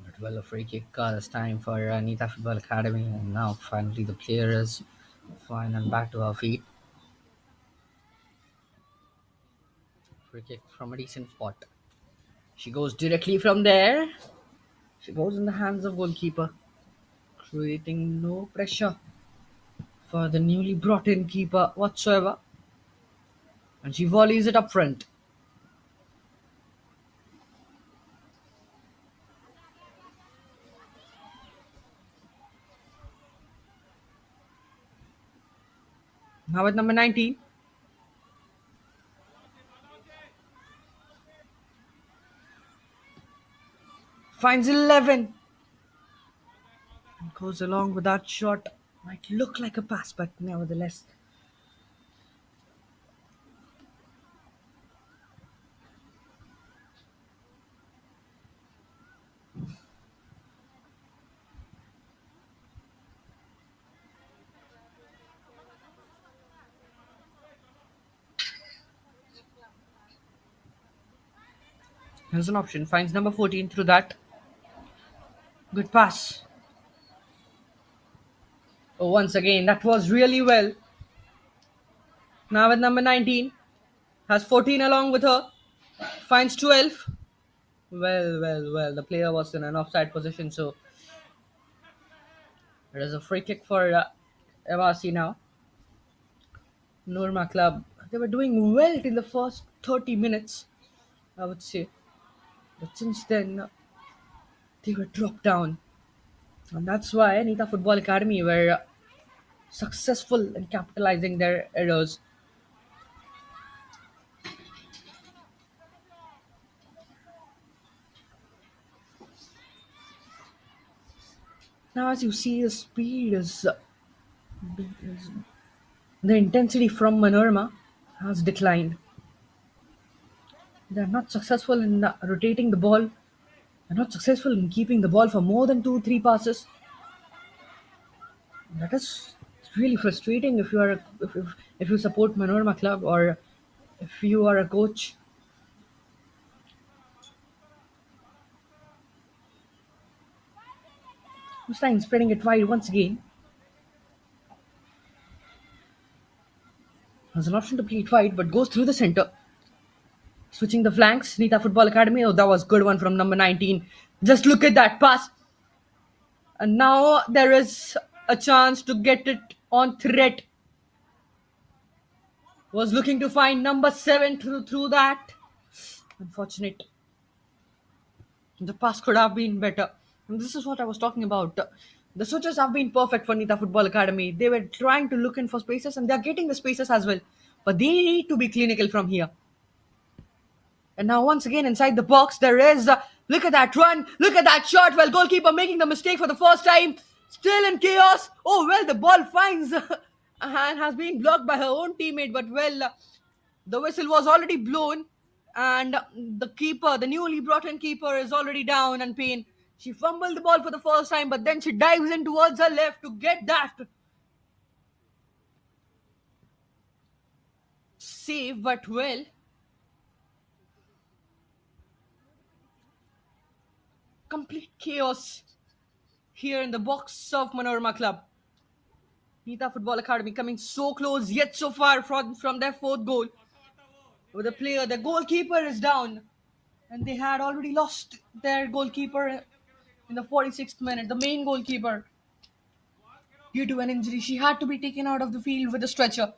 B: But well, a free kick this time for NITA Football Academy. And now finally the player is fine and back to her feet. Free kick from a decent spot. She goes directly from there. She goes in the hands of goalkeeper, creating no pressure for the newly brought in keeper whatsoever. And she volleys it up front. Now at number 19, finds 11 and goes along with that shot. Might look like a pass, but nevertheless, here's an option. Finds number 14 through that. Good pass. Oh, once again, that was really well. Now with number 19, has 14 along with her. Finds 12. Well, well, well. The player was in an offside position, so it is a free kick for MRC now. Norma Club. They were doing well in the first 30 minutes, I would say. But since then, they were dropped down. And that's why NITA Football Academy were successful in capitalizing their errors. Now, as you see, is the intensity from Manorama has declined. They're not successful in rotating the ball. They're not successful in keeping the ball for more than 2, 3 passes. That is really frustrating if you are if you support Manorama Club or if you are a coach. Hussein spreading it wide once again. Has an option to play it wide, but goes through the center. Switching the flanks, Nita Football Academy. Oh, that was good one from number 19. Just look at that pass. And now there is
A: a chance to get it on threat. Was looking to find number 7 through that. Unfortunate. The pass could have been better. And this is what I was talking about. The switches have been perfect for NITA Football Academy. They were trying to look in for spaces and they're getting the spaces as well. But they need to be clinical from here. And now once again inside the box there is look at that run, look at that shot. Well, goalkeeper making the mistake for the first time. Still in chaos. Oh well, the ball finds and has been blocked by her own teammate. But well, the whistle was already blown, and the keeper, the newly brought in keeper, is already down and pain. She fumbled the ball for the first time, but then she dives in towards her left to get that save. But well, complete chaos here in the box of Manoroma Club. NITA Football Academy coming so close yet so far from their fourth goal. With the player, the goalkeeper is down, and they had already lost their goalkeeper in the 46th minute. The main goalkeeper, due to an injury, she had to be taken out of the field with a stretcher.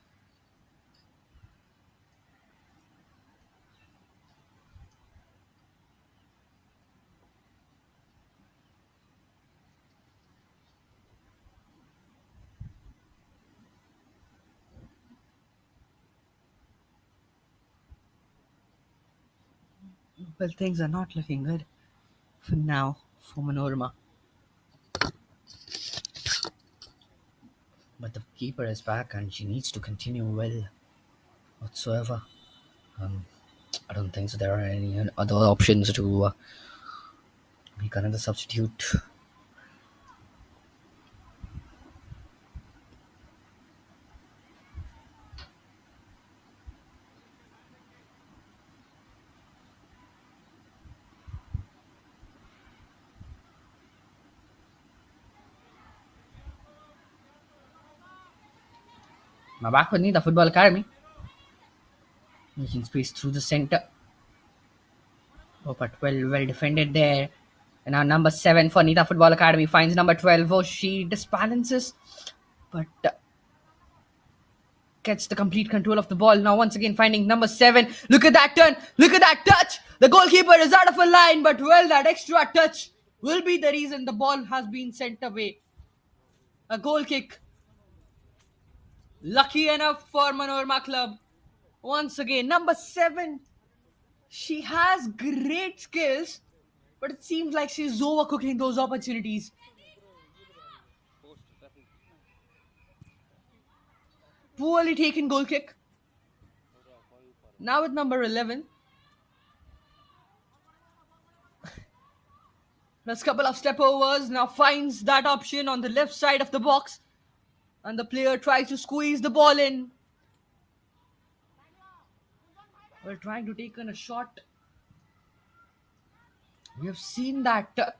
A: Well, things are not looking good for now for Manorama. But the keeper is back and she needs to continue well whatsoever. Um, I don't think so. There are any other options to make another substitute. Now back with me, the Football Academy. Making space through the center. Oh, but well defended there. And now number 7 for NITA Football Academy finds number 12. Oh, she disbalances, but gets the complete control of the ball. Now once again finding number 7. Look at that turn. Look at that touch. The goalkeeper is out of a line, but well, that extra touch will be the reason the ball has been sent away. A goal kick. Lucky enough for Manorama Club. Once again, number 7. She has great skills, but it seems like she's overcooking those opportunities. Poorly taken goal kick. Now with number 11. There's a couple of step overs. Now finds that option on the left side of the box. And the player tries to squeeze the ball in. We're trying to take in a shot. We have seen that.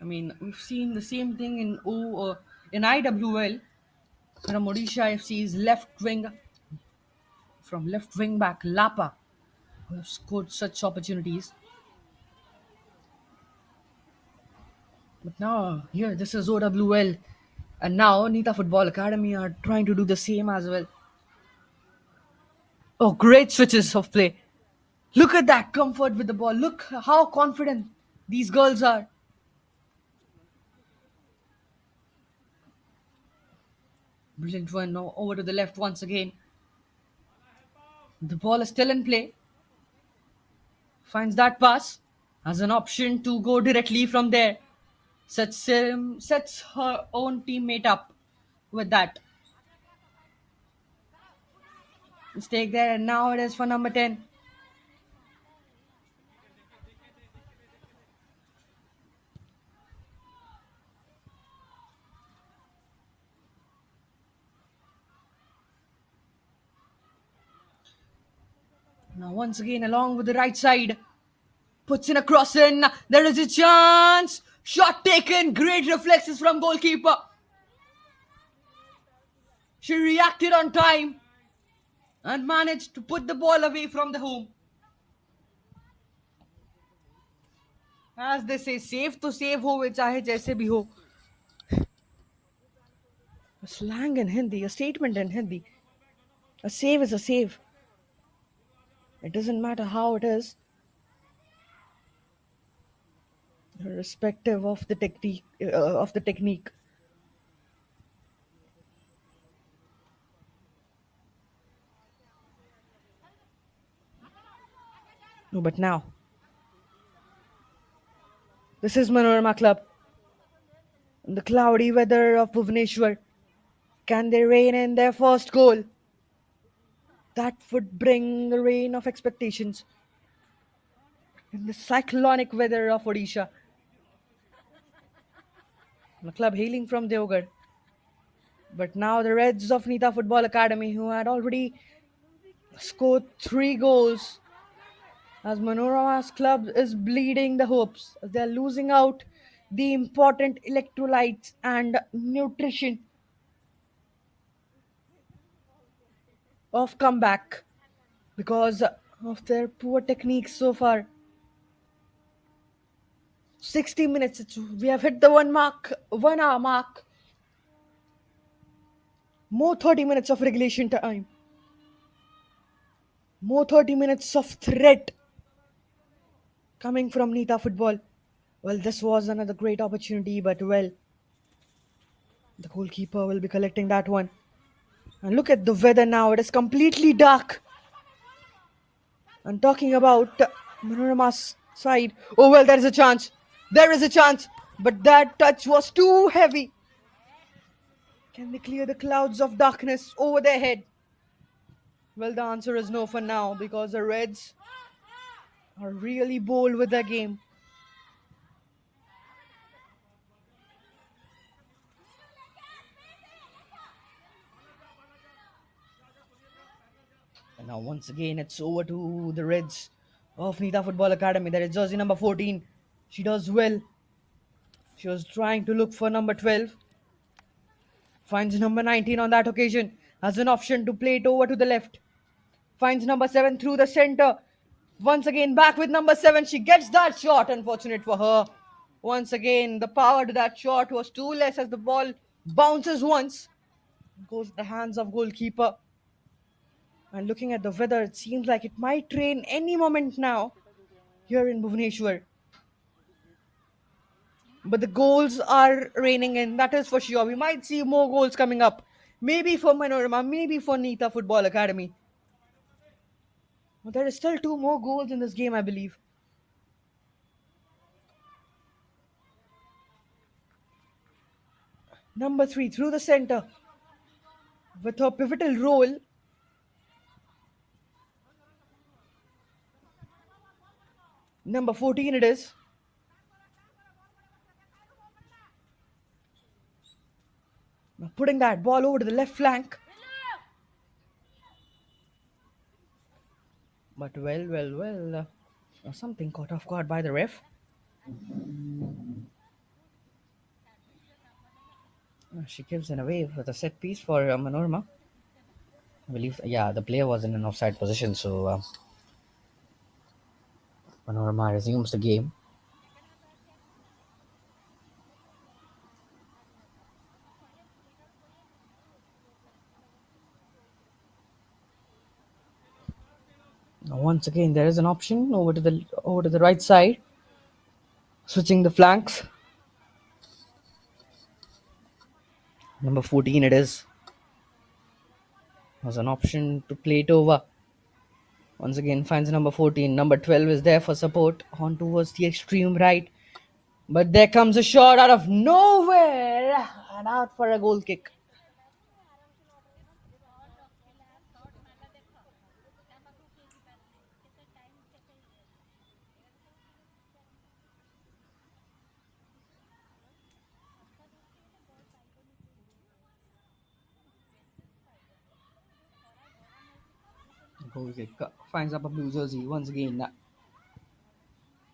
A: We've seen the same thing in IWL. From Odisha FC's left wing, from left wing back Lapa, who have scored such opportunities. But now here, this is OWL, and now NITA Football Academy are trying to do the same as well. Oh, great switches of play! Look at that comfort with the ball. Look how confident these girls are. Brilliant one. Now over to the left once again. The ball is still in play. Finds that pass. Has an option to go directly from there. Sets her own teammate up with that mistake there, and now it is for number 10. Now once again along with the right side, puts in a cross in. There is a chance. Shot taken. Great reflexes from goalkeeper. She reacted on time and managed to put the ball away from the home. As they say, save to save हो वे चाहे जैसे भी हो. A slang in Hindi, a statement in Hindi. A save is a save. It doesn't matter how it is, irrespective of the technique. Of the technique. No, but now this is Manorama Club. In the cloudy weather of Bhubaneswar, can they rein in their first goal? That would bring the rain of expectations in the cyclonic weather of Odisha. The club hailing from Deoghar. But now the Reds of NITA Football Academy, who had already scored 3 goals, as Manorama's club is bleeding the hopes. They're losing out the important electrolytes and nutrition of comeback because of their poor techniques so far. 60 minutes, we have hit the 1 hour mark. More 30 minutes of regulation time. More 30 minutes of threat coming from Nita Football. Well, this was another great opportunity, but well, the goalkeeper will be collecting that one. And look at the weather now, it is completely dark. And talking about Manorama's side, oh well, there is a chance. There is a chance, but that touch was too heavy. Can they clear the clouds of darkness over their head? Well, the answer is no for now because the Reds are really bold with their game. And now, once again, it's over to the Reds of Nita Football Academy. That is jersey number 14. She does well. She was trying to look for number 12. Finds number 19 on that occasion. Has an option to play it over to the left. Finds number 7 through the center. Once again, back with number 7. She gets that shot. Unfortunate for her. Once again, the power to that shot was too less as the ball bounces once. Goes the hands of goalkeeper. And looking at the weather, it seems like it might rain any moment now here in Bhubaneswar. But the goals are raining in, that is for sure. We might see more goals coming up. Maybe for Manorama, maybe for Nita Football Academy. But there is still 2 more goals in this game, I believe. Number 3 through the center with her pivotal role. Number 14 it is. Now putting that ball over to the left flank. But something caught off guard by the ref. She gives an away with a set piece for Manorama. I believe, yeah, the player was in an offside position, so Manorama resumes the game. Now once again, there is an option over to the right side, switching the flanks. Number 14 it is. Has an option to play it over. Once again finds number 14. Number 12 is there for support on towards the extreme right. But there comes a shot out of nowhere and out for a goal kick. Goal kick finds up a blue jersey once again.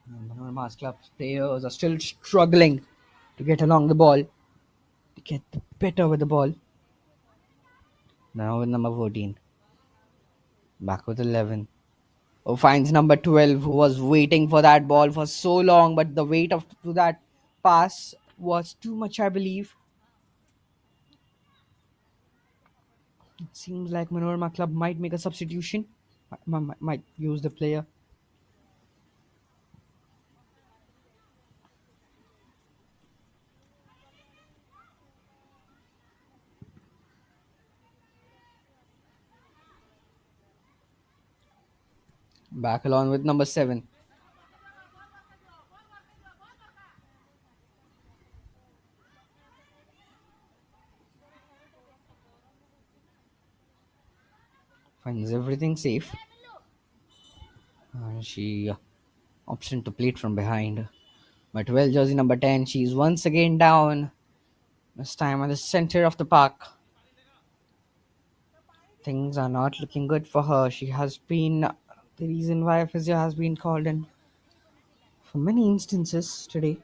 A: Manorama's club's players are still struggling to get along the ball, to get better with the ball. Now with number 14. Back with 11.
B: finds number 12, who was waiting for that ball for so long, but the weight of to that pass was too much, I believe. It seems like Manoroma Club might make a substitution, might use the player. Back along with number 7. Finds everything safe. She option to play it from behind. But well, jersey number 10, she's once again down. This time at the center of the park. Things are not looking good for her. She has been the reason why physio has been called in for many instances today.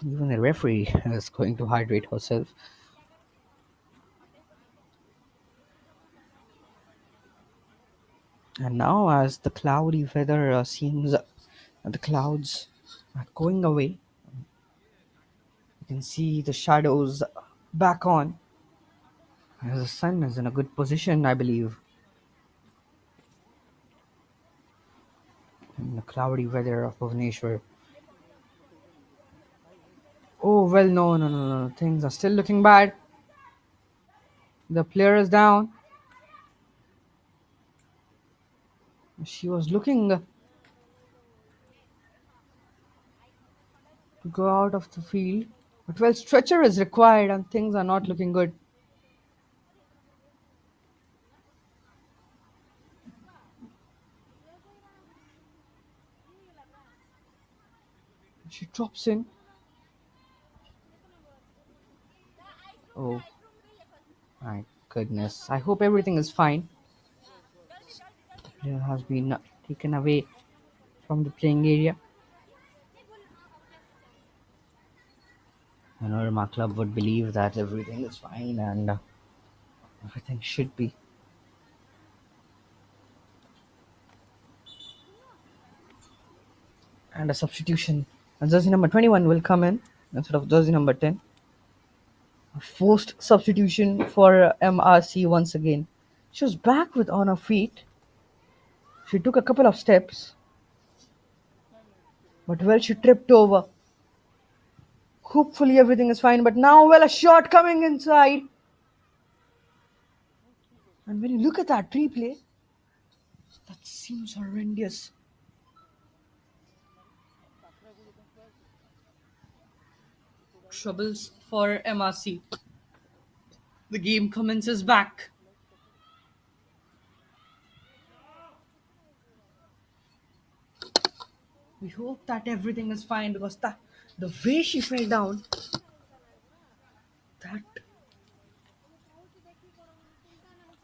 B: Even the referee is going to hydrate herself. And now, as the cloudy weather seems the clouds are going away, you can see the shadows back on. As the sun is in a good position, I believe, in the cloudy weather of Bhubaneswar. Oh, well, no, no, no, no. Things are still looking bad. The player is down. She was looking to go out of the field. But well, stretcher is required and things are not looking good. She drops in. Oh, my goodness. I hope everything is fine. The player has been taken away from the playing area. My club would believe that everything is fine and everything should be. And a substitution. And jersey number 21 will come in instead of jersey number 10. A forced substitution for MRC once again. She was back with on her feet. She took a couple of steps, but well, she tripped over. Hopefully, everything is fine. But now, well, a shot coming inside. And when you look at that replay, that seems horrendous. Troubles for MRC. The game commences back. We hope that everything is fine because the way she fell down, that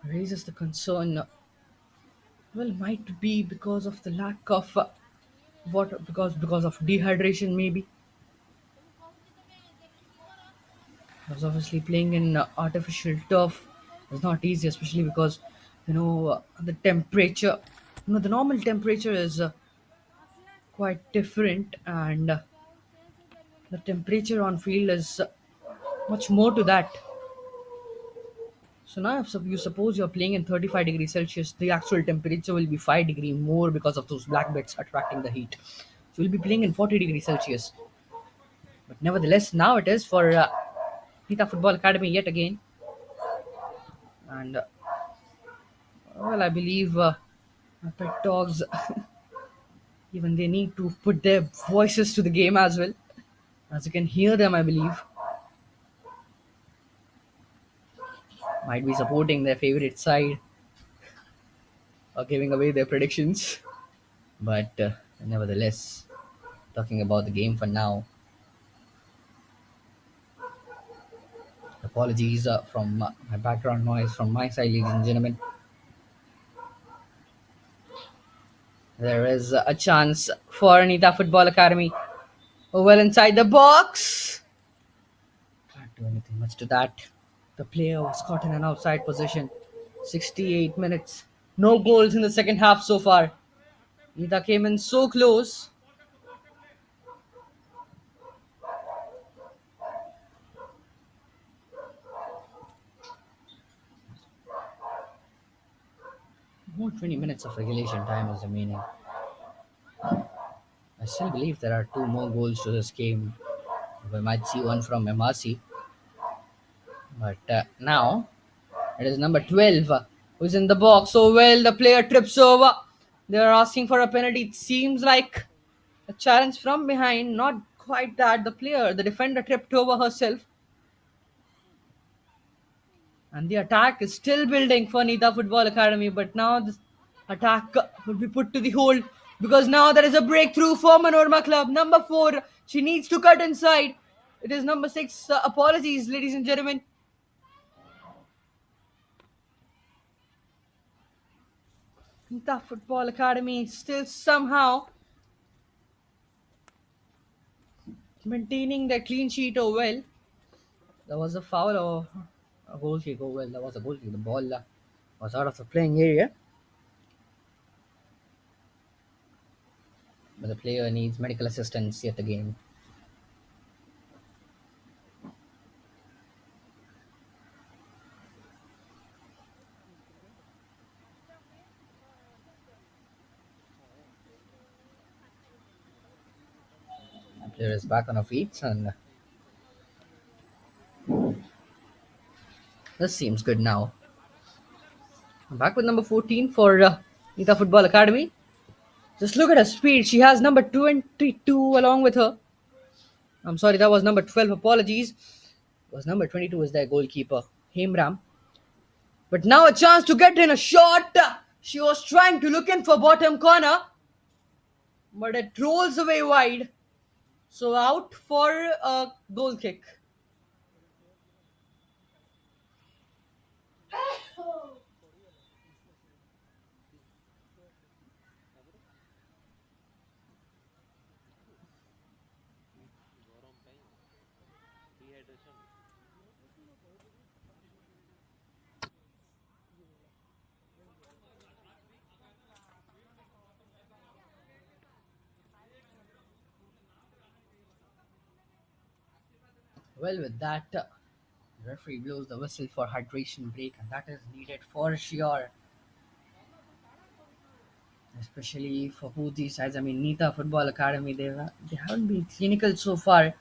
B: raises the concern. Well, might be because of the lack of water, because of dehydration maybe. Because obviously playing in artificial turf is not easy, especially because the temperature. The normal temperature is quite different, and the temperature on field is much more to that. So now, if you suppose you're playing in 35 degrees Celsius, the actual temperature will be 5 degree more because of those black beds attracting the heat. So you'll be playing in 40 degrees Celsius. But nevertheless, now it is for NITA Football Academy yet again. And well, I believe my pet dogs, even they need to put their voices to the game as well. As you can hear them, I believe, might be supporting their favorite side or giving away their predictions. But nevertheless, talking about the game for now, apologies from my background noise from my side, ladies and gentlemen. There is a chance for NITA Football Academy. Well inside the box. Can't do anything much to that. The player was caught in an outside position. 68 minutes. No goals in the second half so far. NITA came in so close. More 20 minutes of regulation time is remaining. I still believe there are two more goals to this game. We might see one from MRC. But now it is number 12 who's in the box. So well, the player trips over. They are asking for a penalty. It seems like a challenge from behind. Not quite that. The defender tripped over herself. And the attack is still building for Nita Football Academy. But now this attack will be put to the hold. Because now there is a breakthrough for Manoroma Club. Number 4. She needs to cut inside. It is number 6. Apologies, ladies and gentlemen. Nita Football Academy still somehow maintaining the clean sheet. Oh well, there was a foul or a goal kick. Oh well, there was a goal kick. The ball was out of the playing area, but the player needs medical assistance yet again. The player is back on her feet, and this seems good now. I'm back with number 14 for Nita Football Academy. Just look at her speed. She has number 22 along with her. I'm sorry, that was number 12. Apologies. It was number 22 is their goalkeeper, Hemram. But now a chance to get in a shot. She was trying to look in for bottom corner, but it rolls away wide. So out for a goal kick. Well, with that, the referee blows the whistle for hydration break, and that is needed for sure, especially for both these sides. I mean, Nita Football Academy, they haven't been clinical so far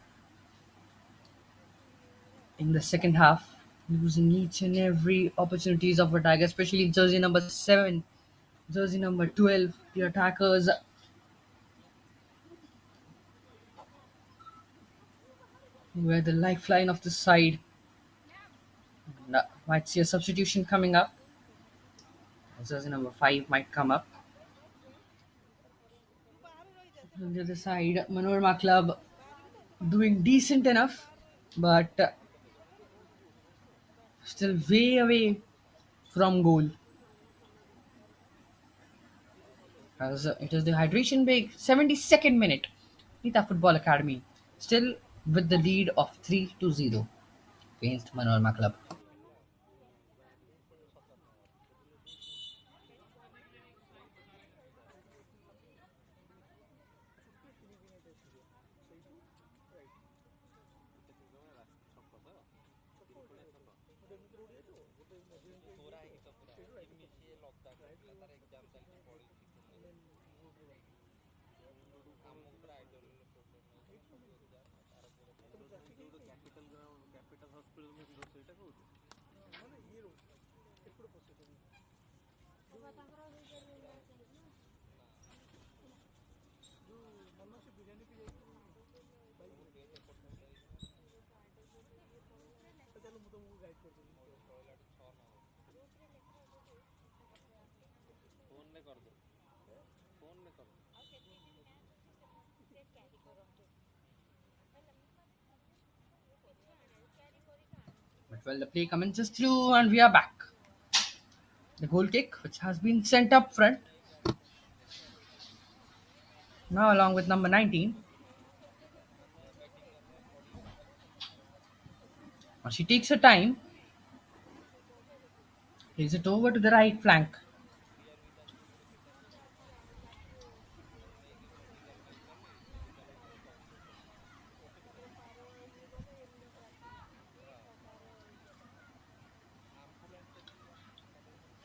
B: in the second half, losing each and every opportunities of attack, especially jersey number 7, jersey number 12. The attackers were the lifeline of the side. Might see a substitution coming up. Jersey number 5 might come up. On the other side, Manoroma Club doing decent enough, but still way away from goal. As it is the hydration break, 72nd minute. Nita Football Academy still with the lead of 3-0 against Manorama Club. But well, the play commences through, and we are back. The goal kick, which has been sent up front,
A: Now, along with number 19, she takes her time, plays it over to the right flank.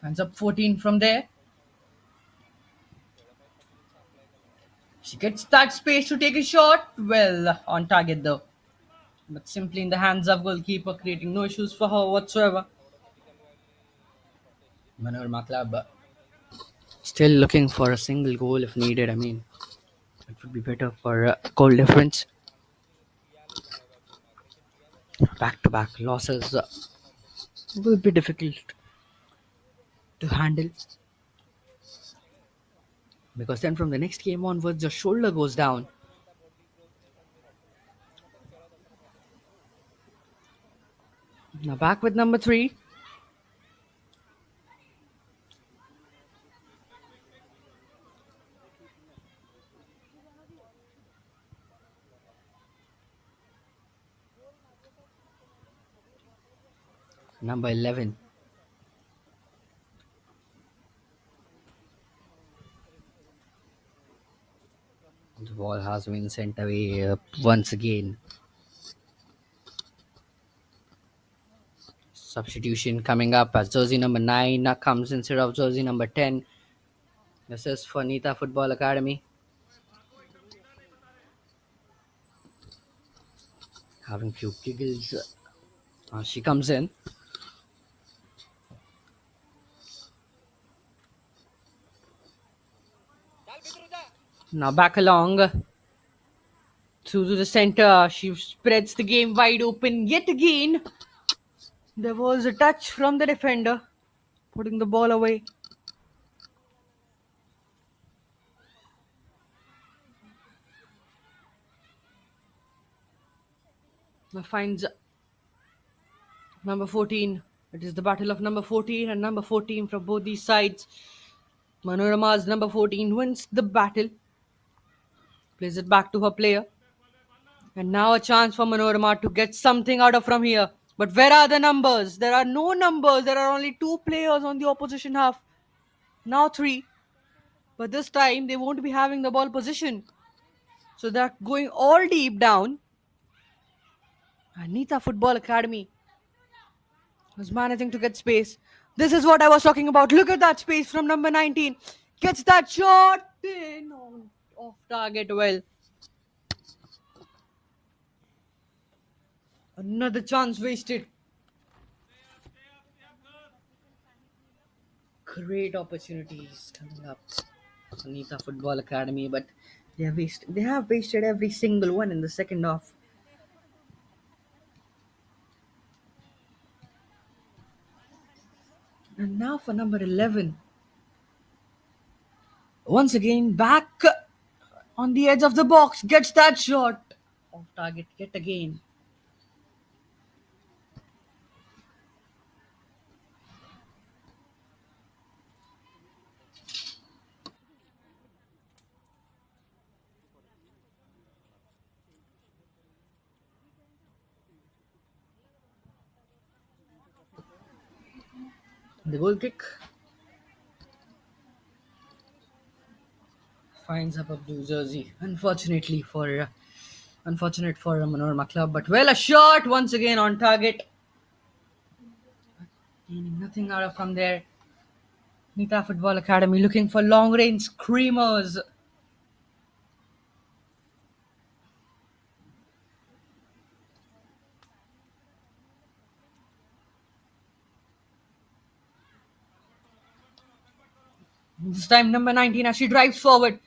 A: Hands up 14 from there. She gets that space to take a shot. Well, on target though. But simply in the hands of goalkeeper, creating no issues for her whatsoever. Manoroma Club still looking for a single goal if needed. I mean, it would be better for goal difference. Back to back losses will be difficult to handle because then from the next game onwards, your shoulder goes down. Now back with number 3. Number 11. The ball has been sent away once again. Substitution coming up as jersey number 9 comes instead of jersey number 10. This is for NITA Football Academy. Having few giggles. She comes in. Now back along through to the center. She spreads the game wide open yet again. There was a touch from the defender, putting the ball away. Now finds number 14. It is the battle of number 14 and number 14 from both these sides. Manorama's number 14 wins the battle, plays it back to her player. And now a chance for Manorama to get something out of from here. But where are the numbers? There are no numbers. There are only 2 players on the opposition half. Now 3. But this time they won't be having the ball position. So they're going all deep down. Anita Football Academy was managing to get space. This is what I was talking about. Look at that space from number 19. Gets that shot in off target well. Another chance wasted. Great opportunities coming up. Anita Football Academy, but they have wasted every single one in the second half. And now for number 11. Once again, back on the edge of the box, gets that shot. Off target yet again. The goal kick finds up a blue jersey. Unfortunate for Manorama Club, but well, a shot once again on target. Gaining nothing out of from there. Nita Football Academy looking for long range screamers. This time number 19 as she drives forward.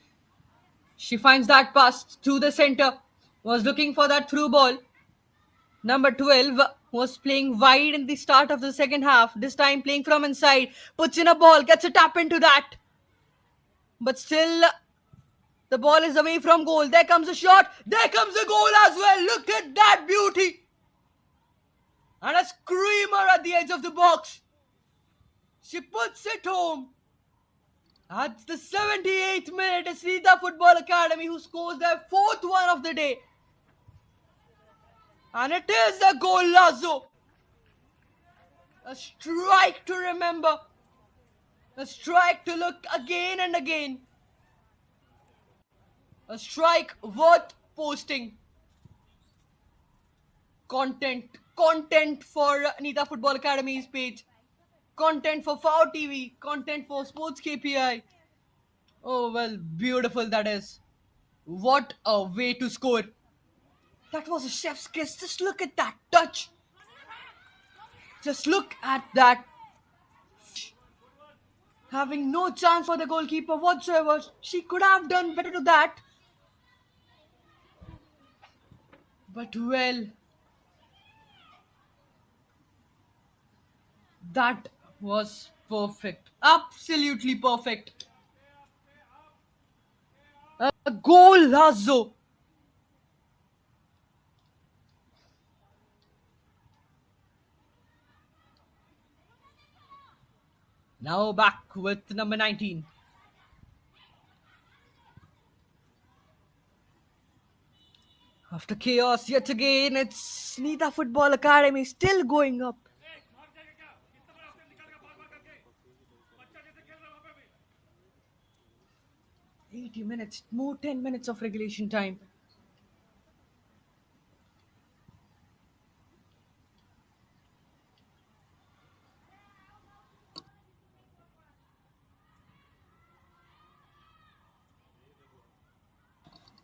A: She finds that pass through the center. Was looking for that through ball. Number 12 was playing wide in the start of the second half. This time playing from inside. Puts in a ball. Gets a tap into that. But still, the ball is away from goal. There comes a shot. There comes a goal as well. Look at that beauty. And a screamer at the edge of the box. She puts it home. At the 78th minute, it's NITA Football Academy who scores their fourth one of the day. And it is a goal, Lazo. A strike to remember. A strike to look again and again. A strike worth posting. Content for NITA Football Academy's page. Content for FOW TV. Content for Sports KPI. Oh, well, beautiful that is. What a way to score. That was a chef's kiss. Just look at that touch. Just look at that. Having no chance for the goalkeeper whatsoever. She could have done better to that. But well, that was perfect. Absolutely perfect. A goal, Lazo. Now back with number 19. After chaos yet again, it's NITA Football Academy still going up. 80 minutes, more 10 minutes of regulation time.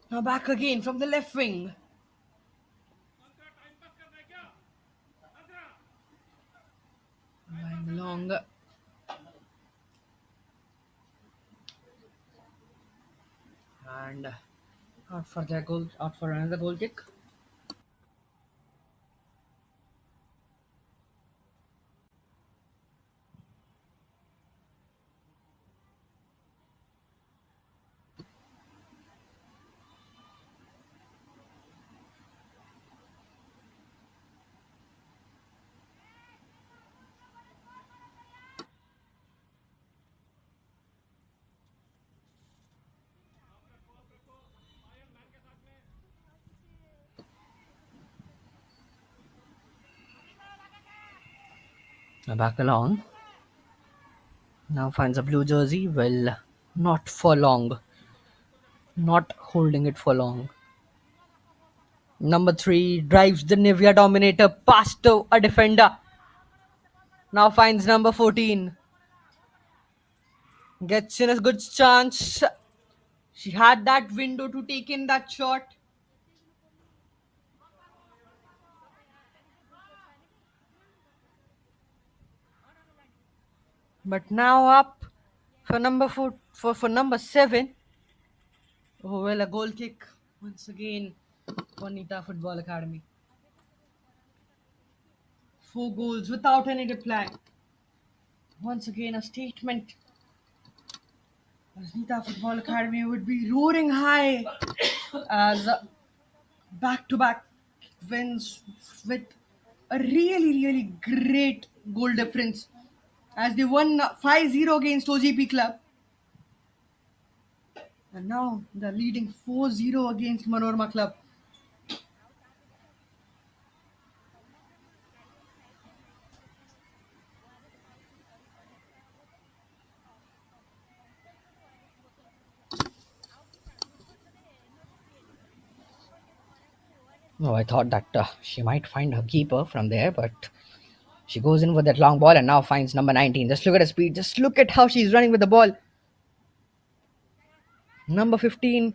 A: Now back again from the left wing. Lying along. And out for their goal, out for another goal kick. Now back along. Now finds a blue jersey. Well, not for long. Not holding it for long. Number 3 drives the Nivea Dominator past a defender. Now finds number 14. Gets in a good chance. She had that window to take in that shot. But now up for number 4, for number 7. Oh well, a goal kick once again for NITA Football Academy. 4 goals without any reply. Once again, a statement as NITA Football Academy would be roaring high as back to back wins with a really great goal difference as they won 5-0 against OGP Club and now they're leading 4-0 against Manoroma Club.
B: Oh, I thought that she might find her keeper from there, but she goes in with that long ball and now finds number 19. Just look at her speed. Just look at how she's running with the ball. Number 15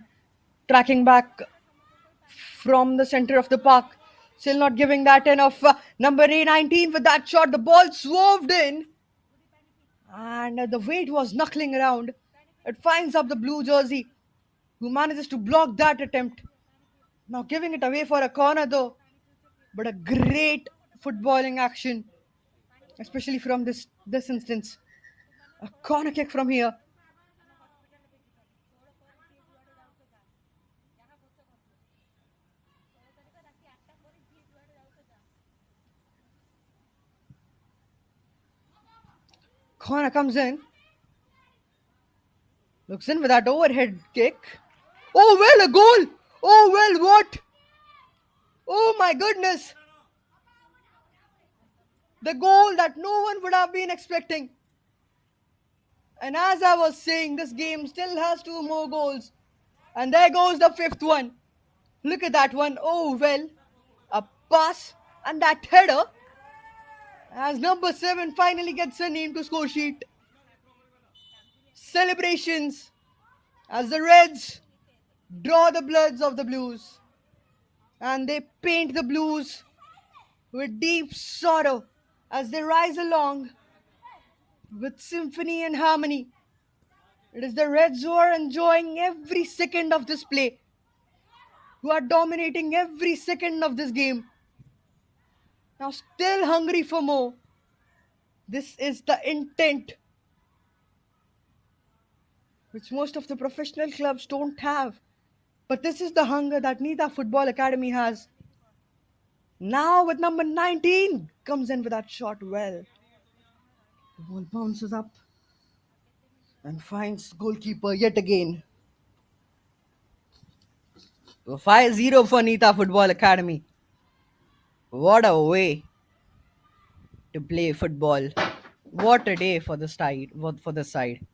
B: tracking back from the center of the park. Still not giving that enough. Number 19 with that shot. The ball swerved in. And the weight was knuckling around. It finds up the blue jersey, who manages to block that attempt. Now giving it away for a corner though. But a great footballing action, especially from this instance. A corner kick from here. Corner comes in. Looks in with that overhead kick. Oh well, a goal! Oh well, what? Oh my goodness! The goal that no one would have been expecting. And as I was saying, this game still has two more goals. And there goes the fifth one. Look at that one. Oh well, a pass and that header as number 7 finally gets a name to score sheet. Celebrations as the Reds draw the bloods of the Blues and they paint the Blues with deep sorrow as they rise along with symphony and harmony. It is the Reds who are enjoying every second of this play, who are dominating every second of this game. Now, still hungry for more. This is the intent which most of the professional clubs don't have. But this is the hunger that NITA Football Academy has. Now, with number 19, comes in with that shot well. The ball bounces up and finds goalkeeper yet again. 5-0 for NITA Football Academy. What a way to play football. What a day for the side. For the side.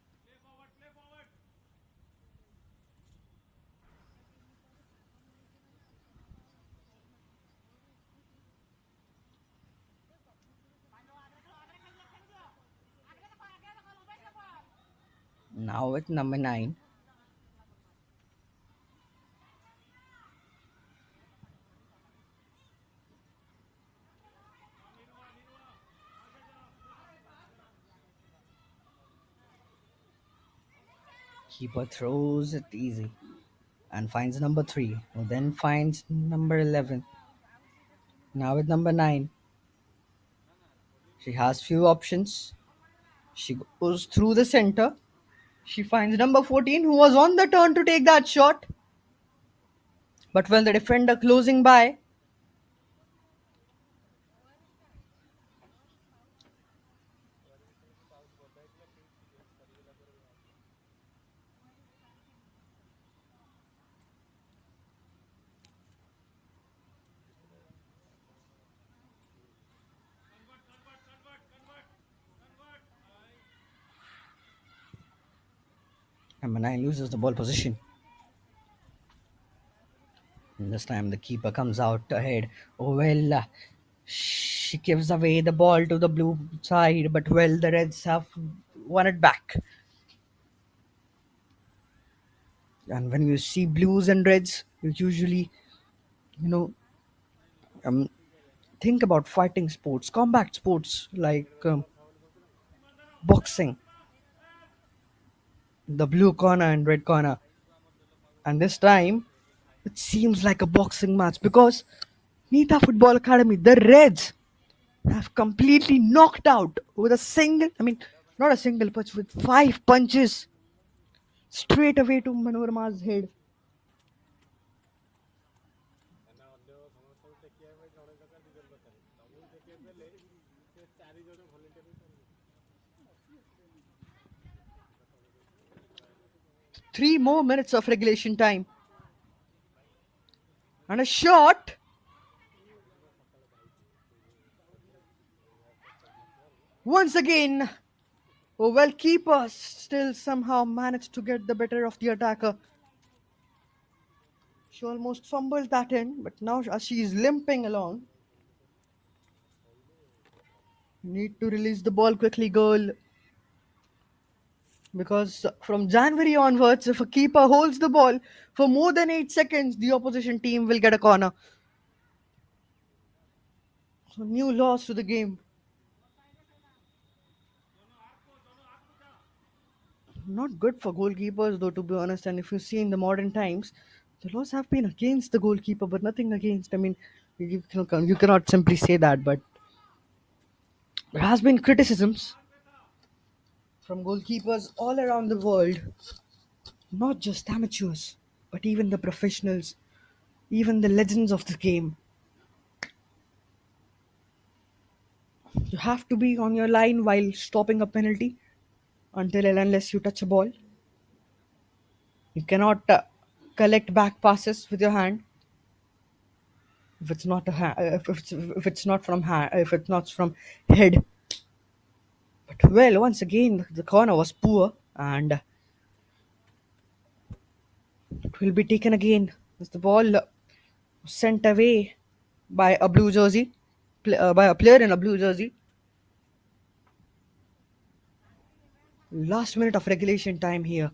B: Now with number 9. Keeper throws it easy and finds number 3, who then finds number 11. Now with number 9, she has few options. She goes through the center. She finds number 14, who was on the turn to take that shot. But when the defender closing by, number 9 loses the ball position. And this time the keeper comes out ahead. Oh well, she gives away the ball to the blue side, but well, the Reds have won it back. And when you see blues and reds, you usually, you know, um, think about fighting sports, combat sports like boxing, the blue corner and red corner. And this time, it seems like a boxing match because Nita Football Academy, the Reds, have completely knocked out with a single, I mean, not a single punch, with 5 punches straight away to Manorama's head. Three more minutes of regulation time. And a shot. Once again, oh well, keeper still somehow managed to get the better of the attacker. She almost fumbled that in, but now as she is limping along, need to release the ball quickly, goal. Because from January onwards, if a keeper holds the ball for more than 8 seconds, the opposition team will get a corner. So, new laws to the game. Not good for goalkeepers, though, to be honest. And if you see in the modern times, the laws have been against the goalkeeper, but nothing against. I mean, you cannot simply say that, but there has been criticisms from goalkeepers all around the world, not just amateurs, but even the professionals, even the legends of the game. You have to be on your line while stopping a penalty until and unless you touch a ball.
A: You cannot collect back passes with your hand if it's not a if it's not from hand, if it's not from head. But well, once again, the corner was poor, and it will be taken again as the ball sent away by a blue jersey, by a player in a blue jersey. Last minute of regulation time here.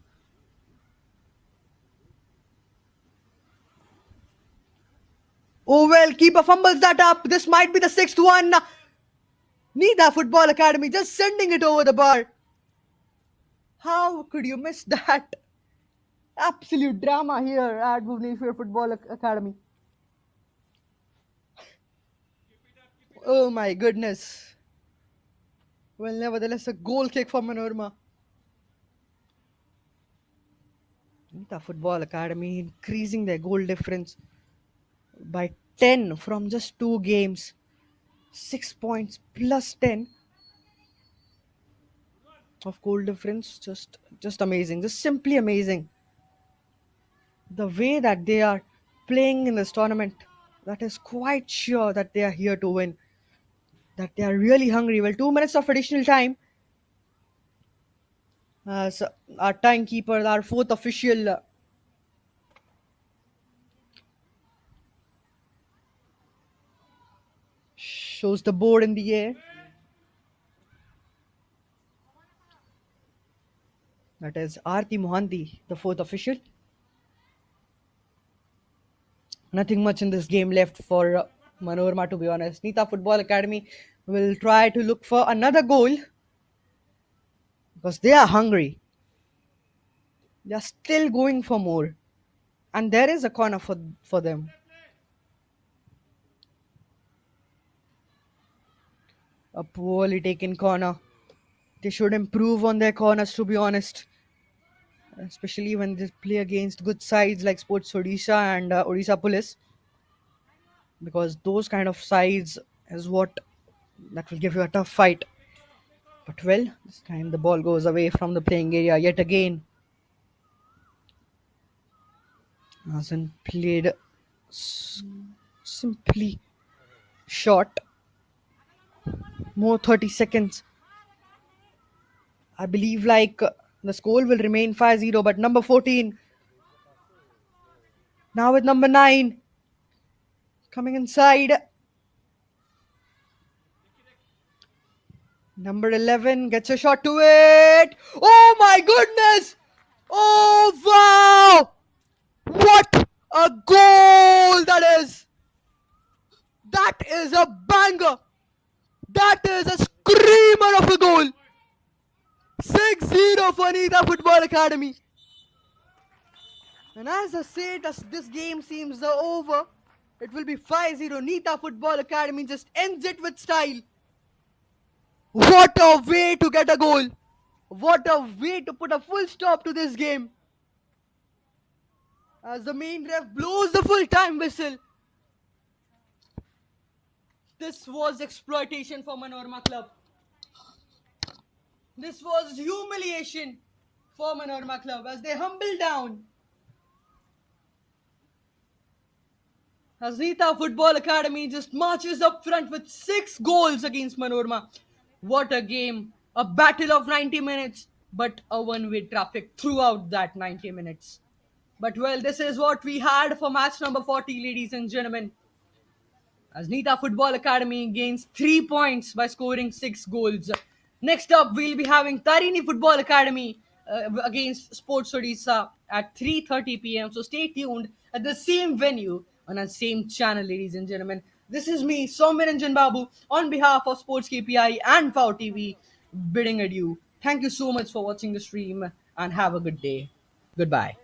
A: Oh well, keeper fumbles that up. This might be the sixth one. NITA Football Academy just sending it over the bar. How could you miss that? Absolute drama here at Bhubaneswar Football Academy. Oh my goodness. Well, nevertheless, a goal kick for Manorama. NITA Football Academy increasing their goal difference by 10 from just 2 games. 6 points plus 10 of goal difference. Just amazing. Just simply amazing. The way that they are playing in this tournament, that is quite sure that they are here to win, that they are really hungry. Well, 2 minutes of additional time as our timekeeper, our fourth official, shows the board in the air. That is Arti Mohanty, the fourth official. Nothing much in this game left for Manorama, to be honest. NITA Football Academy will try to look for another goal because they are hungry. They are still going for more. And there is a corner for them. A poorly taken corner. They should improve on their corners, to be honest. Especially when they play against good sides like Sports Odisha and Odisha Police. Because those kind of sides is what that will give you a tough fight. But well, this time the ball goes away from the playing area yet again. Hasn't played s- simply short. More 30 seconds. I believe the score will remain 5-0, but number 14 now with number 9 coming inside. Number 11 gets a shot to it. Oh my goodness! Oh wow! What a goal that is! That is a banger! That is a screamer of a goal! 6-0 for NITA Football Academy. And as I said, as this game seems over, it will be 5-0. NITA Football Academy just ends it with style. What a way to get a goal! What a way to put a full stop to this game! As the main ref blows the full time whistle. This was exploitation for Manorama Club. This was humiliation for Manorama Club as they humble down. As NITA Football Academy just marches up front with 6 goals against Manorama. What a game! A battle of 90 minutes, but a one-way traffic throughout that 90 minutes. But well, this is what we had for match number 40, ladies and gentlemen. As NITA Football Academy gains 3 points by scoring 6 goals. Next up, we'll be having Tarini Football Academy against Sports Odisha at 3:30 p.m. So stay tuned at the same venue on our same channel, ladies and gentlemen. This is me, Soumyaranjan Babu, on behalf of Sports KPI and POW TV, bidding adieu. Thank you so much for watching the stream and have a good day. Goodbye.